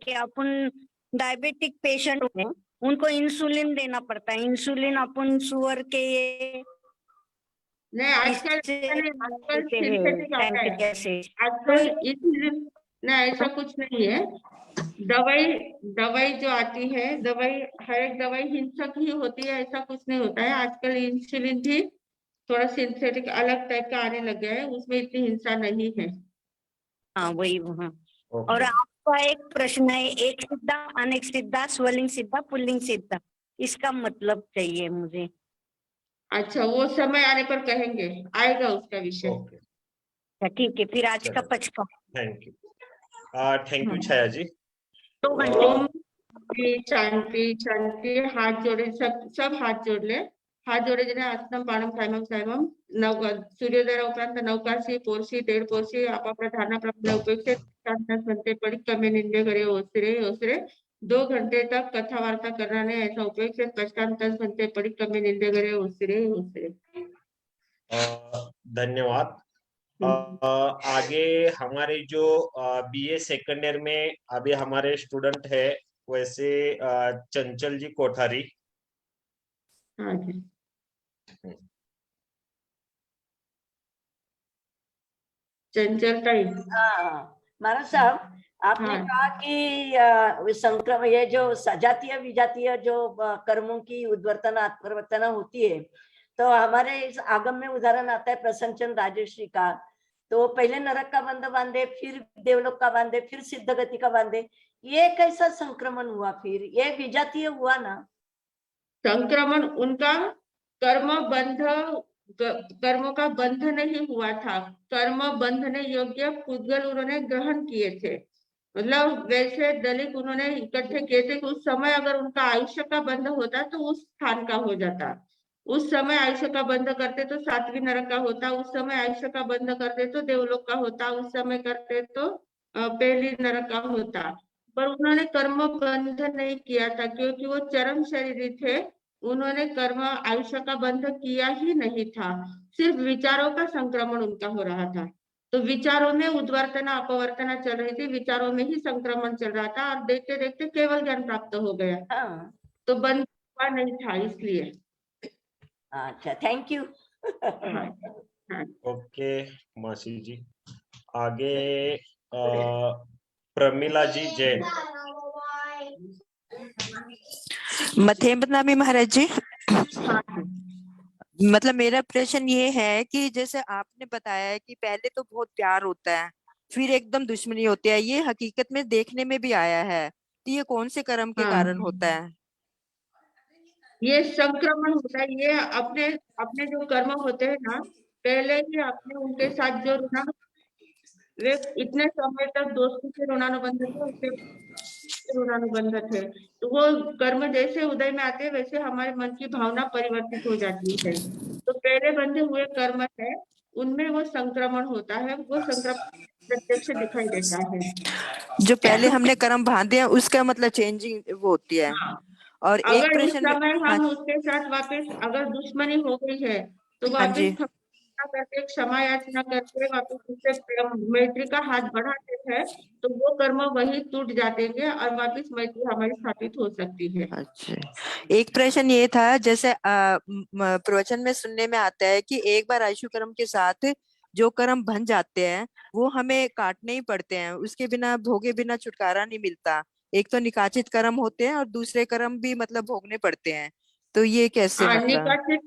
[SPEAKER 4] कि अपन डायबिटिक पेशेंट हैं, उनको इंसुलिन देना पड़ता है। इंसुलिन अपन शुगर के ये
[SPEAKER 1] नहीं, आजकल
[SPEAKER 4] इससे
[SPEAKER 1] ऐसा नहीं, आजकल
[SPEAKER 4] देते हैं
[SPEAKER 1] सिंथेटिक आता है।
[SPEAKER 4] पैंक्रियास से। तो
[SPEAKER 1] आजकल इंसुलिन, नहीं ऐसा कुछ नहीं है। दवाई दवाई जो आती है, दवाई, हर एक दवाई हिंसक ही होती है, ऐसा कुछ नहीं होता है। आजकल इंसुलिन भी थोड़ा सिंथेटिक अलग टाइप का आने लग गया है, उसमें इतनी हिंसा नहीं है।
[SPEAKER 4] हाँ वही, हाँ। और
[SPEAKER 2] ओके।
[SPEAKER 4] आपका एक प्रश्न है, एक सिद्धा, अनेक सिद्धा, स्वलिंग सिद्धा, पुल्लिंग सिद्धा, इसका मतलब चाहिए मुझे।
[SPEAKER 1] अच्छा, वो समय आने पर कहेंगे, आएगा उसका विषय।
[SPEAKER 2] ओके,
[SPEAKER 4] अच्छा ठीक है, फिर आज का
[SPEAKER 2] चलो,
[SPEAKER 4] पचका।
[SPEAKER 2] थैंक यू छाया जी।
[SPEAKER 4] 2 घंटे।
[SPEAKER 1] ओम शांति शांति। हाथ जोड़े, सब सब हाथ जोड़ ले। हात जोडे आसनम बाणम सायमम सायमम. सूर्योदया उपरांत नवकाशी पोरशी 1.5 पोरशी आपापल्या ध्यानाप्रमाणे उपेक्षित म्हणते पडिक कमी निंदे करे ओसरे ओसरे 2 घंटे तक कथा वार्ता करने ऐसा उपेक्षित कष्टांतस म्हणते पडिक कमी निंदे करे ओसरे ओसरे।
[SPEAKER 2] धन्यवाद। आगे हमारे जो बीए सेकंड ईयर में अभी हमारे स्टूडेंट है, वैसे चंचल जी कोठारी।
[SPEAKER 1] हाँ जी, चंचल ताई।
[SPEAKER 5] हाँ महाराज साहब, आपने
[SPEAKER 1] हाँ।
[SPEAKER 5] कहा कि संक्रमण, ये जो सजातीय विजातीय जो कर्मों की उद्वर्तना परिवर्तना होती है, तो हमारे इस आगम में उदाहरण आता है प्रसन्नचंद राजर्षि का। तो पहले नरक का बंध बांधे, फिर देवलोक का बांधे, फिर सिद्ध गति का बांधे। ये कैसा संक्रमण हुआ? फिर ये विजातीय हुआ ना?
[SPEAKER 1] संक्रमण उनका कर्म बंध, कर्मों का बंध नहीं हुआ था। कर्म बंधने योग्य पुद्गल उन्होंने ग्रहण किए थे। मतलब वैसे दलित उन्होंने इकट्ठे किए थे कि उस समय अगर उनका आयुष्य का बंध होता तो उस स्थान का हो जाता। उस समय आयुष्य का बंध करते तो 7वीं नरक का होता। उस समय आयुष्य का बंध करते तो देवलोक का होता। उस समय करते तो पहली नरक का होता। पर उन्होंने कर्म बंध नहीं किया था, क्योंकि वो चरम शरीरी थे। उन्होंने कर्म आयुष्य का बंध किया ही नहीं था। सिर्फ विचारों का संक्रमण उनका हो रहा था। तो विचारों में उद्वर्तना अपवर्तना चल रही थी, विचारों में ही संक्रमण चल रहा था, और देखते देखते केवल ज्ञान प्राप्त हो गया।
[SPEAKER 5] हाँ,
[SPEAKER 1] तो बंद हुआ नहीं था, इसलिए।
[SPEAKER 5] अच्छा, थैंक यू।
[SPEAKER 1] हाँ, हाँ।
[SPEAKER 2] ओके मासी जी। आगे प्रमिला जी जैन।
[SPEAKER 6] मथे बदनामी महाराज जी।
[SPEAKER 1] हाँ,
[SPEAKER 6] मतलब मेरा प्रश्न ये है कि जैसे आपने बताया है कि पहले तो बहुत प्यार होता है, फिर एकदम दुश्मनी होती है, ये हकीकत में देखने में भी आया है, तो ये कौन से कर्म के कारण होता है?
[SPEAKER 1] ये संक्रमण होता है। ये अपने अपने जो कर्म होते हैं ना, पहले ही आपने उनके साथ जो ऋण, वे इतने समय तक दोस्ती के ऋणानुबंध थे, उसके ऋणानुबंध थे। तो वो कर्म जैसे उदय में आते हैं, वैसे हमारे मन की भावना परिवर्तित हो जाती है। तो पहले बंधे हुए कर्म है, उनमें वो संक्रमण होता है। वो संक्रमण प्रत्यक्ष दिखाई देता है।
[SPEAKER 6] जो पहले हमने कर्म बांधे हैं उसका मतलब चेंजिंग वो होती है।
[SPEAKER 1] हाँ,
[SPEAKER 6] और एक
[SPEAKER 1] अगर उस
[SPEAKER 6] प्रश्न
[SPEAKER 1] समय
[SPEAKER 6] हाँ,
[SPEAKER 1] हम उसके साथ वापस, अगर दुश्मनी हो गई है, तो
[SPEAKER 6] हाँ
[SPEAKER 1] वापस
[SPEAKER 6] जी,
[SPEAKER 1] क्षमा करके, क्षमा याचना करके वापस उससे मैत्री का हाथ बढ़ाते हैं, तो वो कर्म वही टूट जाते हैं और वापस मैत्री हमारी स्थापित हो सकती है।
[SPEAKER 6] अच्छा। एक प्रश्न ये था, जैसे प्रवचन में सुनने में आता है कि एक बार आयु कर्म के साथ जो कर्म बन जाते हैं वो हमें काटने ही पड़ते हैं, उसके बिना भोगे बिना छुटकारा नहीं मिलता। एक तो निकाचित कर्म होते हैं और दूसरे कर्म भी मतलब भोगने पड़ते हैं, तो ये कैसे
[SPEAKER 1] हाँ,
[SPEAKER 6] मतलब?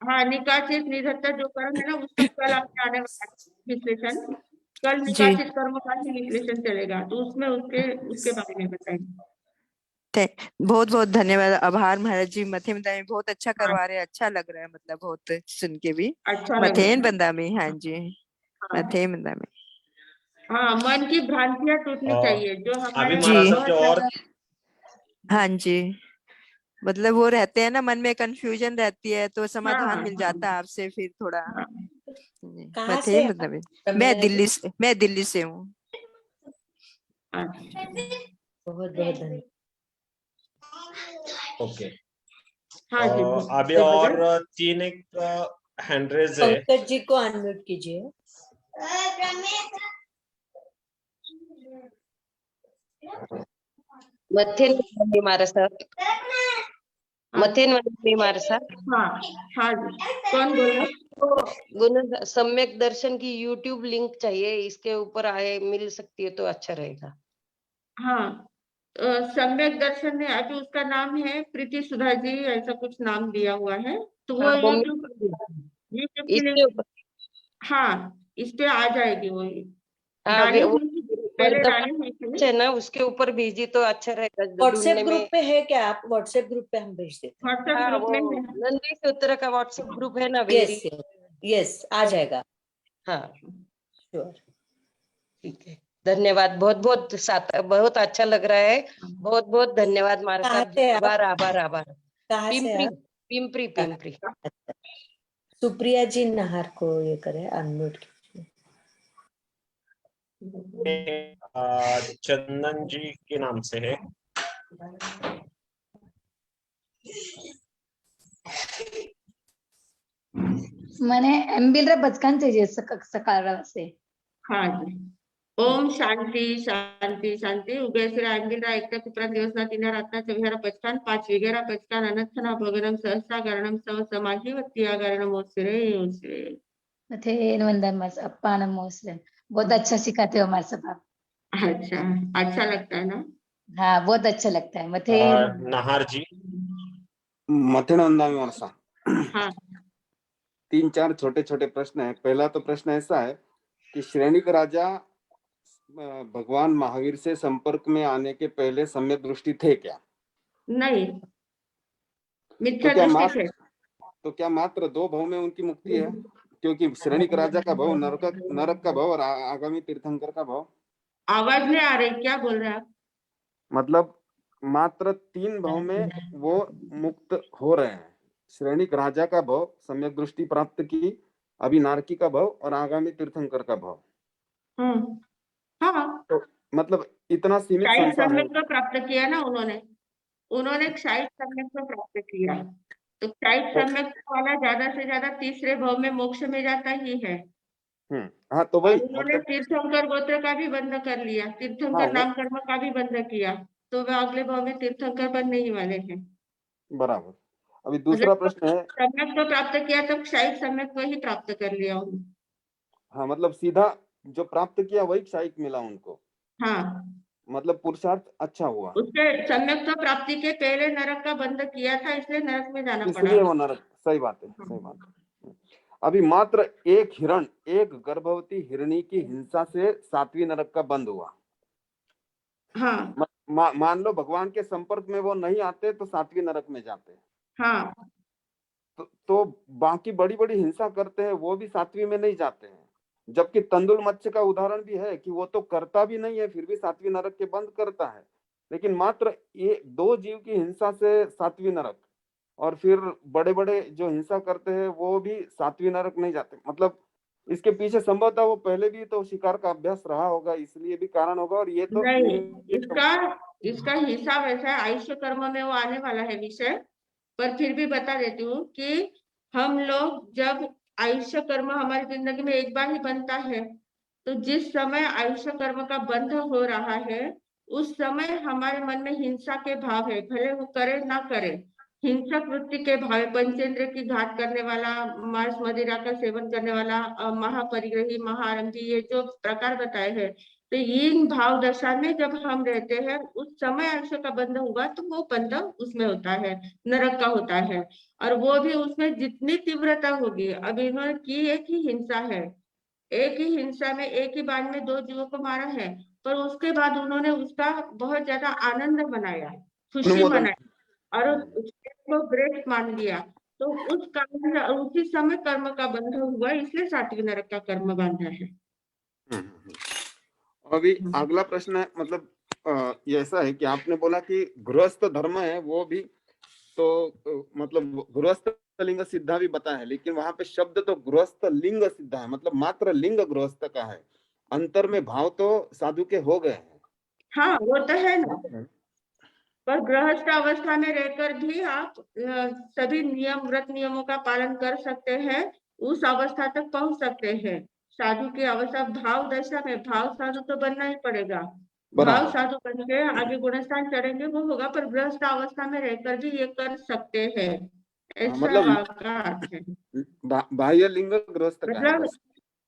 [SPEAKER 1] हाँ, निकाचित निधत्ता जो कर्म है ना, उसका कल आपके आने वाला है विश्लेषण। कल
[SPEAKER 6] जी
[SPEAKER 1] निकाचित कर्म का ही विश्लेषण चलेगा, तो उसमें उसके बारे में बताएंगे।
[SPEAKER 6] बहुत बहुत धन्यवाद, आभार महाराज जी। मथेन बंदा में बहुत अच्छा
[SPEAKER 1] हाँ,
[SPEAKER 6] करवा रहे हैं, अच्छा लग रहा है, मतलब बहुत सुन के भी।
[SPEAKER 1] अच्छा लग रहा
[SPEAKER 6] मथेन
[SPEAKER 1] है।
[SPEAKER 6] बंदा में, हाँ जी,
[SPEAKER 1] हाँ,
[SPEAKER 6] मथेन बंदा में।
[SPEAKER 1] हाँ, मन की भ्रांतियां टूटनी
[SPEAKER 2] अ,
[SPEAKER 1] चाहिए जो
[SPEAKER 2] अभी
[SPEAKER 1] हमारे
[SPEAKER 6] जी
[SPEAKER 2] महाराज
[SPEAKER 1] बहुत
[SPEAKER 2] जो और
[SPEAKER 1] ज्यादा।
[SPEAKER 6] हाँ जी, मतलब वो रहते हैं ना, मन में कंफ्यूजन रहती है, तो समाधान मिल
[SPEAKER 1] हाँ,
[SPEAKER 6] जाता है आपसे फिर थोड़ा।
[SPEAKER 1] हाँ,
[SPEAKER 6] जी,
[SPEAKER 5] कहाँ से
[SPEAKER 6] मथेन
[SPEAKER 5] आप,
[SPEAKER 6] बंदा में।
[SPEAKER 5] रमीला जी?
[SPEAKER 6] मैं दिल्ली से हूँ।
[SPEAKER 1] अच्छा।
[SPEAKER 5] बहुत बहुत धन्यवाद।
[SPEAKER 2] ओके।
[SPEAKER 1] हाँ जी,
[SPEAKER 2] अभी
[SPEAKER 1] तो
[SPEAKER 2] और
[SPEAKER 1] बगैर
[SPEAKER 2] 3 एक हैंड रेज है।
[SPEAKER 5] पंकज जी को अनम्यूट कीजिए।
[SPEAKER 7] मथेन मारसा मथेन मारसा
[SPEAKER 1] हाँ, हाँ जी, कौन बोल रहे हैं?
[SPEAKER 7] तो गुण सम्यक दर्शन की यूट्यूब लिंक चाहिए, इसके ऊपर आए मिल सकती है तो अच्छा रहेगा।
[SPEAKER 1] हाँ, सम्यक दर्शन है, अभी उसका नाम है प्रीति सुधा जी, ऐसा कुछ नाम दिया हुआ है, तो वो
[SPEAKER 7] हाँ वो
[SPEAKER 1] यूट्यूब यूट्यूब की
[SPEAKER 7] इसके
[SPEAKER 1] लिंक।
[SPEAKER 7] ऊपर।
[SPEAKER 1] हाँ, इस पे आ जाएगी वो,
[SPEAKER 7] हाँ
[SPEAKER 1] डाली
[SPEAKER 7] वो
[SPEAKER 1] हुई थी, पहले
[SPEAKER 7] वर्धमान
[SPEAKER 1] डाली हुई थी।
[SPEAKER 7] है ना, उसके ऊपर भेजी तो अच्छा रहेगा
[SPEAKER 5] व्हाट्सएप
[SPEAKER 7] ढूंढने
[SPEAKER 5] ग्रुप
[SPEAKER 7] में।
[SPEAKER 5] पे है क्या? आप व्हाट्सएप ग्रुप पे हम भेज देते हैं।
[SPEAKER 1] व्हाट्सएप
[SPEAKER 7] हाँ
[SPEAKER 1] ग्रुप
[SPEAKER 7] वो
[SPEAKER 1] में है।
[SPEAKER 7] नंदी सूत्र का व्हाट्सएप ग्रुप है ना, वेरी।
[SPEAKER 5] यस यस, आ जाएगा।
[SPEAKER 7] हाँ
[SPEAKER 5] श्योर।
[SPEAKER 7] ठीक है, धन्यवाद। बहुत बहुत बहुत अच्छा लग रहा है। बहुत बहुत धन्यवाद मारा
[SPEAKER 5] कहाँ
[SPEAKER 7] साहब जी,
[SPEAKER 5] से आप?
[SPEAKER 7] आभार आभार आभार।
[SPEAKER 5] कहाँ से
[SPEAKER 7] पिंपरी
[SPEAKER 5] आप?
[SPEAKER 7] पिंपरी पिंपरी।
[SPEAKER 5] सुप्रिया जी नाहर को ये करे अनम्यूट कीजिए।
[SPEAKER 2] चंदन जी के नाम से है।
[SPEAKER 8] મને એમ્બિલરે બચકાન चाहिए सकाळ से।
[SPEAKER 1] हाँ जी, ओम शांती शांती शांती। उगयश्री आंबिलरा एकटा कुप्रा दिवसना तिना रातना चविहारा पचकान 5 विगेरा पचकान अनंथना भगनम सहस्रा गरणम सव समाही वत्तिया गरणम ओसिरे ओसिरे।
[SPEAKER 8] थे वंदन मास अप्पा नमोस्ते। बहुत अच्छा सिखाते हो हमारे सब आप।
[SPEAKER 1] अच्छा, अच्छा लगता है ना?
[SPEAKER 8] हाँ बहुत अच्छा लगता है मथे।
[SPEAKER 2] नाहर जी।
[SPEAKER 9] मथेनंदा में वर्षा।
[SPEAKER 1] हाँ,
[SPEAKER 9] 3-4 छोटे छोटे प्रश्न है। पहला तो प्रश्न ऐसा है कि श्रेणिक राजा भगवान महावीर से संपर्क में आने के पहले सम्यक दृष्टि थे क्या?
[SPEAKER 1] नहीं,
[SPEAKER 9] तो
[SPEAKER 1] मिथ्या
[SPEAKER 9] क्या
[SPEAKER 1] दृष्टि
[SPEAKER 9] मात्र
[SPEAKER 1] थे।
[SPEAKER 9] तो क्या मात्र 2 भव में उनकी मुक्ति है? क्योंकि श्रेणिक राजा का भव नरक का भव और आगामी तीर्थंकर का भव।
[SPEAKER 1] आवाज नहीं आ रही, क्या बोल रहे हैं आप?
[SPEAKER 9] मतलब मात्र 3 भव में वो मुक्त हो रहे हैं। श्रेणिक राजा का भव, सम्यक दृष्टि प्राप्त की, अभी नारकी का भव और आगामी तीर्थंकर का भव।
[SPEAKER 1] हाँ,
[SPEAKER 9] तो मतलब इतना सीमित
[SPEAKER 1] शायद
[SPEAKER 9] संसार है।
[SPEAKER 1] सम्यक प्राप्त किया ना उन्होंने शायद सम्यक प्राप्त किया, तो शायद
[SPEAKER 9] तो
[SPEAKER 1] सम्यक वाला ज्यादा से ज्यादा तीसरे भाव में मोक्ष में जाता ही है।
[SPEAKER 9] हाँ तो
[SPEAKER 1] और
[SPEAKER 9] वही
[SPEAKER 1] उन्होंने
[SPEAKER 9] मतलब
[SPEAKER 1] तीर्थंकर गोत्र का भी बंध कर लिया,
[SPEAKER 9] हाँ
[SPEAKER 1] तीर्थंकर
[SPEAKER 9] वो
[SPEAKER 1] नाम कर्म का भी बंध किया, तो वे अगले भाव में तीर्थंकर बनने ही वाले हैं।
[SPEAKER 9] बराबर। अभी
[SPEAKER 1] मतलब
[SPEAKER 9] दूसरा प्रश्न है।
[SPEAKER 1] सम्यक तो प्राप्त किया, तब शायद सम्यक को ही प्राप्त कर लिया उन्होंने।
[SPEAKER 9] हाँ मतलब सीधा जो प्राप्त किया वही क्षायिक मिला उनको।
[SPEAKER 1] हाँ,
[SPEAKER 9] मतलब पुरुषार्थ अच्छा हुआ,
[SPEAKER 1] उसके सम्यक तो प्राप्ति के पहले नरक का बंध किया था, इसलिए नरक में जाना पड़ा।
[SPEAKER 9] इसलिए वो नरक। सही बात है, सही बात है। अभी मात्र एक हिरण, एक गर्भवती हिरणी की हिंसा से 7वीं नरक का बंद हुआ।
[SPEAKER 1] हाँ,
[SPEAKER 9] मान लो भगवान के संपर्क में वो नहीं आते तो 7वीं नरक में जाते।
[SPEAKER 1] हाँ,
[SPEAKER 9] तो बाकी बड़ी बड़ी हिंसा करते हैं वो भी 7वीं में नहीं जाते हैं। जबकि तंदुल मत्स्य का उदाहरण भी है कि वो तो करता भी नहीं है फिर भी 7वीं नरक के बंद करता है। लेकिन मात्र ये 2 जीव की हिंसा से 7वीं नरक, और फिर बड़े बड़े जो हिंसा करते हैं वो भी 7वीं नरक नहीं जाते। मतलब इसके पीछे संभवतः वो पहले भी तो शिकार का अभ्यास रहा होगा, इसलिए भी कारण होगा। और ये तो
[SPEAKER 1] नहीं, इसका इसका हिसाब ऐसा है, आयुष्य कर्म में वो आने वाला है विषय, पर फिर भी बता देती हूँ कि हम लोग जब आयुष्य कर्म हमारी जिंदगी में एक बार ही बनता है, तो जिस समय आयुष्य कर्म का बंध हो रहा है उस समय हमारे मन में हिंसा के भाव है, भले वो करे ना करे, हिंसक वृत्ति के भाव है। पंचेंद्र की घात करने वाला, मांस मदिरा का सेवन करने वाला, महापरिग्रही, महाआरंभी, ये जो प्रकार बताए हैं, तो इन भाव दशा में जब हम रहते हैं उस समय आयुष्य का बंध हुआ तो वो बंध उसमें होता है, नरक का होता है। और वो भी उसमें जितनी तीव्रता होगी, अब इन्होंने की एक ही हिंसा है, एक ही हिंसा में एक ही बार में 2 जीवों को मारा है, पर उसके बाद उन्होंने उसका बहुत ज्यादा आनंद मनाया, खुशी
[SPEAKER 9] अनुमोदन।
[SPEAKER 1] मनाई और उसको ग्रेट मान लिया। तो उस कारण उसी समय कर्म का बंध हुआ, इसलिए 7वें नरक का कर्म बांधा है।
[SPEAKER 9] अभी अगला प्रश्न है, मतलब ये ऐसा है कि आपने बोला कि गृहस्थ धर्म है वो भी तो मतलब गृहस्थ लिंग सिद्धा भी बता है, लेकिन वहां पे शब्द तो गृहस्थ लिंग सिद्धा है, मतलब मात्र लिंग गृहस्थ का है, अंतर में भाव तो साधु के हो गए हैं।
[SPEAKER 1] हाँ वो तो है ना, पर गृहस्थ अवस्था में रहकर भी आप सभी नियम व्रत नियमों का पालन कर सकते हैं, उस अवस्था तक पहुंच सकते हैं। साधु की अवस्था भाव दशा में भाव साधु तो बनना ही पड़ेगा, भाव
[SPEAKER 9] बराबर।
[SPEAKER 1] साधु बन के आगे गुणस्थान चढ़ेंगे वो होगा, पर गृहस्थ अवस्था में रहकर भी ये कर सकते हैं, ऐसा
[SPEAKER 9] मतलब
[SPEAKER 1] का अर्थ है।
[SPEAKER 9] बाह्य लिंग गृहस्थ का है
[SPEAKER 1] मतलब
[SPEAKER 9] बस,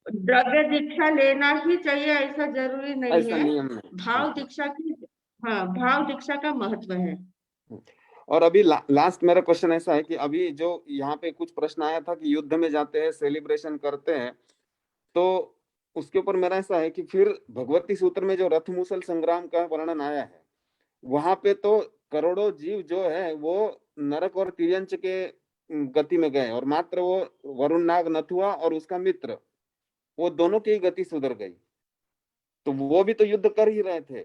[SPEAKER 1] द्रव्य दीक्षा लेना ही चाहिए ऐसा जरूरी नहीं
[SPEAKER 9] ऐसा
[SPEAKER 1] है,
[SPEAKER 9] नियम नहीं।
[SPEAKER 1] भाव दीक्षा की, हाँ भाव दीक्षा का महत्व है।
[SPEAKER 9] और अभी लास्ट मेरा क्वेश्चन ऐसा है कि अभी जो यहाँ पे कुछ प्रश्न आया था कि युद्ध में जाते हैं सेलिब्रेशन करते हैं, तो उसके ऊपर मेरा ऐसा है कि फिर भगवती सूत्र में जो रथ मूसल संग्राम का वर्णन आया है, वहां पे तो करोड़ों जीव जो है वो नरक और तिर्यंच के गति में गए, और मात्र वो वरुण नाग नथुआ और उसका मित्र, वो दोनों की गति सुधर गई। तो वो भी तो युद्ध कर ही रहे थे,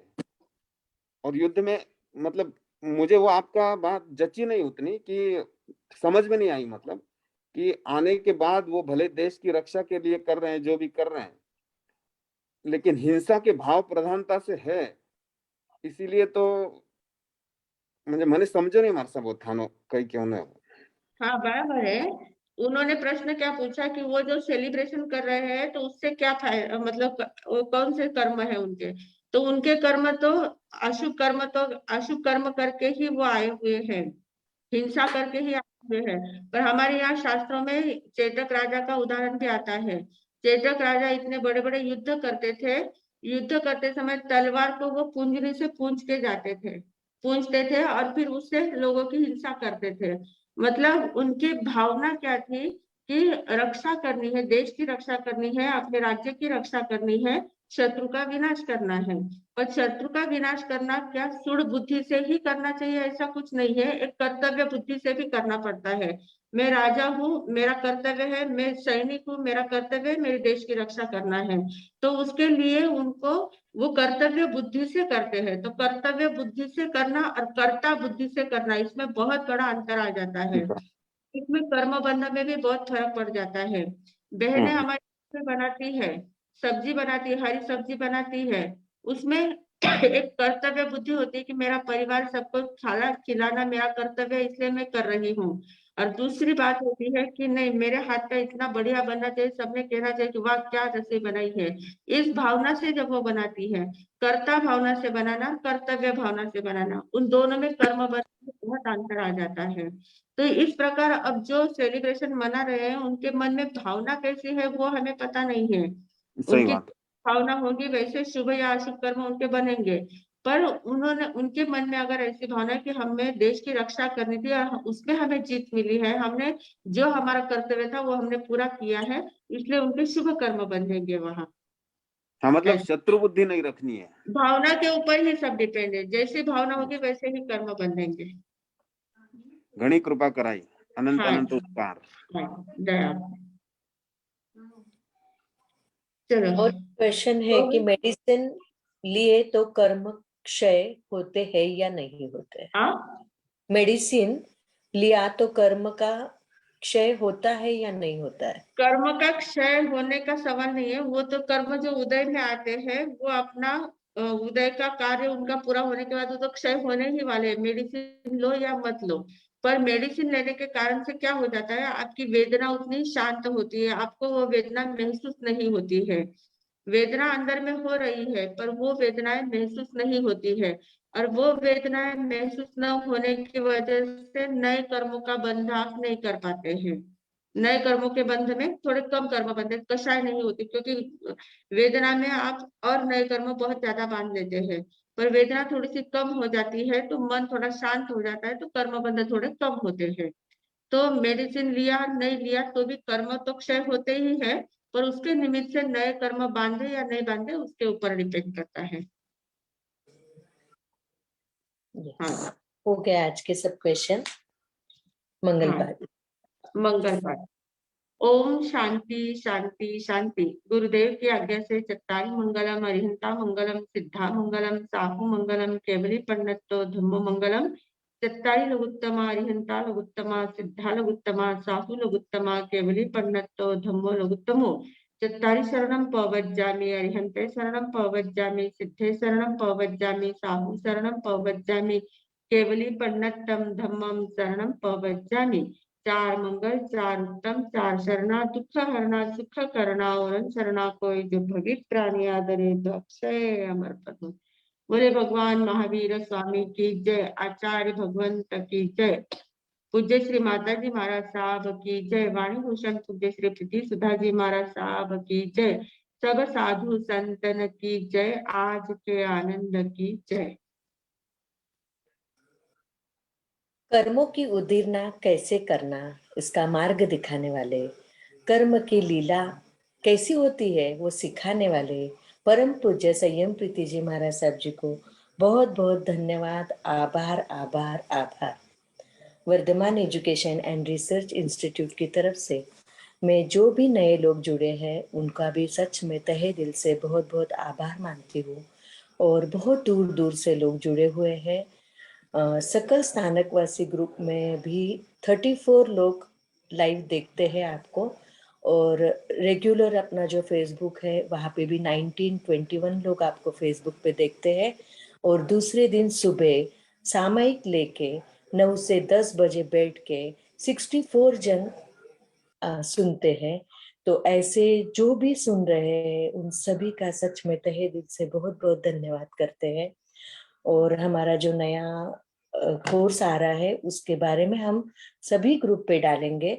[SPEAKER 9] और युद्ध में मतलब मुझे वो आपका बात जची नहीं उतनी, कि समझ में नहीं आई, मतलब कि आने के बाद वो भले देश की रक्षा के लिए कर रहे हैं जो भी कर रहे हैं, लेकिन हिंसा के भाव प्रधानता से है, इसीलिए तो मुझे मैंने समझो नहीं मार सब वो थानो कहीं क्यों ना हो।
[SPEAKER 1] हाँ बराबर है। उन्होंने प्रश्न क्या पूछा कि वो जो सेलिब्रेशन कर रहे हैं तो उससे क्या फायदा, मतलब वो कौन से कर्म है उनके, तो उनके कर्म तो अशुभ कर्म करके ही वो आए हुए हैं, हिंसा करके ही आए हुए हैं। पर हमारे यहाँ शास्त्रों में चेतक राजा का उदाहरण भी आता है। चेतक राजा इतने बड़े बड़े युद्ध करते थे, युद्ध करते समय तलवार को वो पूंजनी से पूंजते थे और फिर उससे लोगों की हिंसा करते थे। मतलब उनकी भावना क्या थी कि रक्षा करनी है, देश की रक्षा करनी है, अपने राज्य की रक्षा करनी है, शत्रु का विनाश करना है। पर शत्रु का विनाश करना क्या सूढ़ बुद्धि से ही करना चाहिए ऐसा कुछ नहीं है, एक कर्तव्य बुद्धि से भी करना पड़ता है। मैं राजा हूँ, मेरा कर्तव्य है, मैं सैनिक हूँ, मेरा कर्तव्य है मेरे देश की रक्षा करना है, तो उसके लिए उनको वो कर्तव्य बुद्धि से करते हैं। तो कर्तव्य बुद्धि से करना और कर्ता बुद्धि से करना, इसमें बहुत बड़ा अंतर आ जाता है। इसमें कर्म बंधन में भी बहुत फर्क पड़ जाता है। बहनें हमारी बनाती है, सब्जी बनाती है, हरी सब्जी बनाती है, उसमें एक कर्तव्य बुद्धि होती है कि मेरा परिवार सबको खाना खिलाना मेरा कर्तव्य है इसलिए मैं कर रही हूँ। और दूसरी बात होती है कि नहीं मेरे हाथ का इतना बढ़िया बनना चाहिए, सबने कहना चाहिए कि वाह क्या रसोई बनाई है, इस भावना से जब वो बनाती है। कर्ता भावना से बनाना, कर्तव्य भावना से बनाना, उन दोनों में कर्म बंधन में बहुत अंतर आ जाता है। तो इस प्रकार अब जो सेलिब्रेशन मना रहे हैं उनके मन में भावना कैसी है वो हमें पता नहीं है।
[SPEAKER 9] सही
[SPEAKER 1] उनकी
[SPEAKER 9] बात।
[SPEAKER 1] भावना होगी वैसे शुभ या अशुभ कर्म उनके बनेंगे। पर उन्होंने उनके मन में अगर ऐसी भावना है कि हमें देश की रक्षा करनी थी और उसमें हमें जीत मिली है, हमने जो हमारा कर्तव्य था वो हमने पूरा किया है, इसलिए उनके शुभ कर्म बनेंगे वहां।
[SPEAKER 9] हाँ, मतलब
[SPEAKER 1] ऐसा
[SPEAKER 9] शत्रु बुद्धि नहीं रखनी है।
[SPEAKER 1] भावना के ऊपर ही सब डिपेंड है, जैसी भावना होगी वैसे ही कर्म बनेंगे।
[SPEAKER 9] घनी कृपा कराई, अनंत
[SPEAKER 1] हाँ
[SPEAKER 9] अनंत उपकार।
[SPEAKER 1] हाँ दया। चलो
[SPEAKER 10] और क्वेश्चन है कि मेडिसिन लिए तो कर्म क्षय होते हैं या नहीं होते हैं?
[SPEAKER 1] हाँ
[SPEAKER 10] मेडिसिन लिया तो कर्म का क्षय होता है या नहीं होता है?
[SPEAKER 1] कर्म का क्षय होने का सवाल नहीं है, वो तो कर्म जो उदय में आते हैं वो अपना उदय का कार्य उनका पूरा होने के बाद वो तो क्षय होने ही वाले हैं, मेडिसिन लो या मत लो। पर मेडिसिन लेने के कारण से क्या हो जाता है, आपकी वेदना उतनी शांत होती है, आपको वो वेदना महसूस नहीं होती है। वेदना अंदर में हो रही है पर वो वेदनाएं महसूस नहीं होती है, और वो वेदनाएं महसूस न होने की वजह से नए कर्मों का बंध आप नहीं कर पाते हैं। नए कर्मों के बंध में थोड़े कम कर्म बंधे, कषाय नहीं होती, क्योंकि वेदना में आप और नए कर्म बहुत ज्यादा बांध लेते हैं, पर वेदना थोड़ी सी कम हो जाती है तो मन थोड़ा शांत हो जाता है, तो कर्म बंध थोड़े कम होते हैं। तो मेडिसिन लिया नहीं लिया तो भी कर्म तो क्षय होते ही है, पर उसके निमित्त से नए कर्म बांधे या नहीं बांधे उसके ऊपर डिपेंड करता है। हाँ,
[SPEAKER 10] हो गया आज के सब क्वेश्चन। मंगल
[SPEAKER 1] हाँ।
[SPEAKER 10] पाठ।
[SPEAKER 1] मंगल पाठ। ओम शांति शांति शांति। गुरुदेव की आज्ञा से चत्तारी मंगलम अरिहंता मंगलम सिद्धा मंगलम साहु मंगलम केवली पन्नतो धम्मो मंगलम। चत्तारी लघुत्तमा अरिहंता लघुत्तमा सिद्धा लघुत्तमा साहु लघुत्तमा केवली पन्नतो धम्मो लघुत्तमो। चत्तारी शरणं पवज्जामि अरिहंते शरणं पवज्जामि सिद्धे शरणं पवज्जामि साहु शरणं पवज्जामि केवली पन्नतम धम्मम शरणं पवज्जामि। चार मंगल, चार उत्तम, चार शरणा, दुख हरना, सुख करना और शरणा कोई जो भवित प्राणी आदरे तो अक्षय अमर पद। बोले भगवान महावीर स्वामी की जय। आचार्य भगवंत की जय। पूज्य श्री माता जी महाराज साहब की जय। वाणी भूषण पूज्य श्री प्रीति सुधा जी महाराज साहब की जय। सब साधु संतन की जय। आज के आनंद की जय।
[SPEAKER 10] कर्मों की उदीरना कैसे करना, इसका मार्ग दिखाने वाले, कर्म की लीला कैसी होती है वो सिखाने वाले परम पूज्य संयम प्रीति जी महाराज साहब जी को बहुत बहुत धन्यवाद। आभार आभार आभार। Vardhaman education and research institute की तरफ से मैं जो भी नए लोग जुड़े हैं उनका भी सच में तहे दिल से बहुत बहुत आभार मानती हूँ। और बहुत दूर दूर से लोग जुड़े हुए हैं। सकल स्थानकवासी ग्रुप में भी 34 लोग लाइव देखते हैं आपको, और रेगुलर अपना जो फेसबुक है वहाँ पे भी 1921 लोग आपको फेसबुक पे देखते हैं। और दूसरे दिन सुबह सामयिक लेके 9 से 10 बजे बैठ के 64 जन सुनते हैं। तो ऐसे जो भी सुन रहे हैं उन सभी का सच में तहे दिल से बहुत बहुत धन्यवाद करते हैं। और हमारा जो नया कोर्स आ रहा है उसके बारे में हम सभी ग्रुप पे डालेंगे।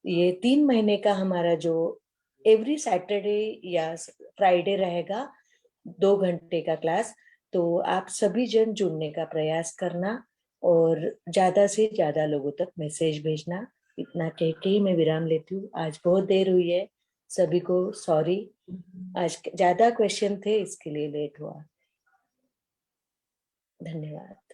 [SPEAKER 10] ये 3 महीने का हमारा जो एवरी सैटरडे या फ्राइडे रहेगा 2 घंटे का क्लास। तो आप सभी जन जुड़ने का प्रयास करना और ज्यादा से ज्यादा लोगों तक मैसेज भेजना। इतना कह के ही मैं विराम लेती हूँ। आज बहुत देर हुई है, सभी को सॉरी। आज ज्यादा क्वेश्चन थे इसके लिए लेट हुआ। धन्यवाद।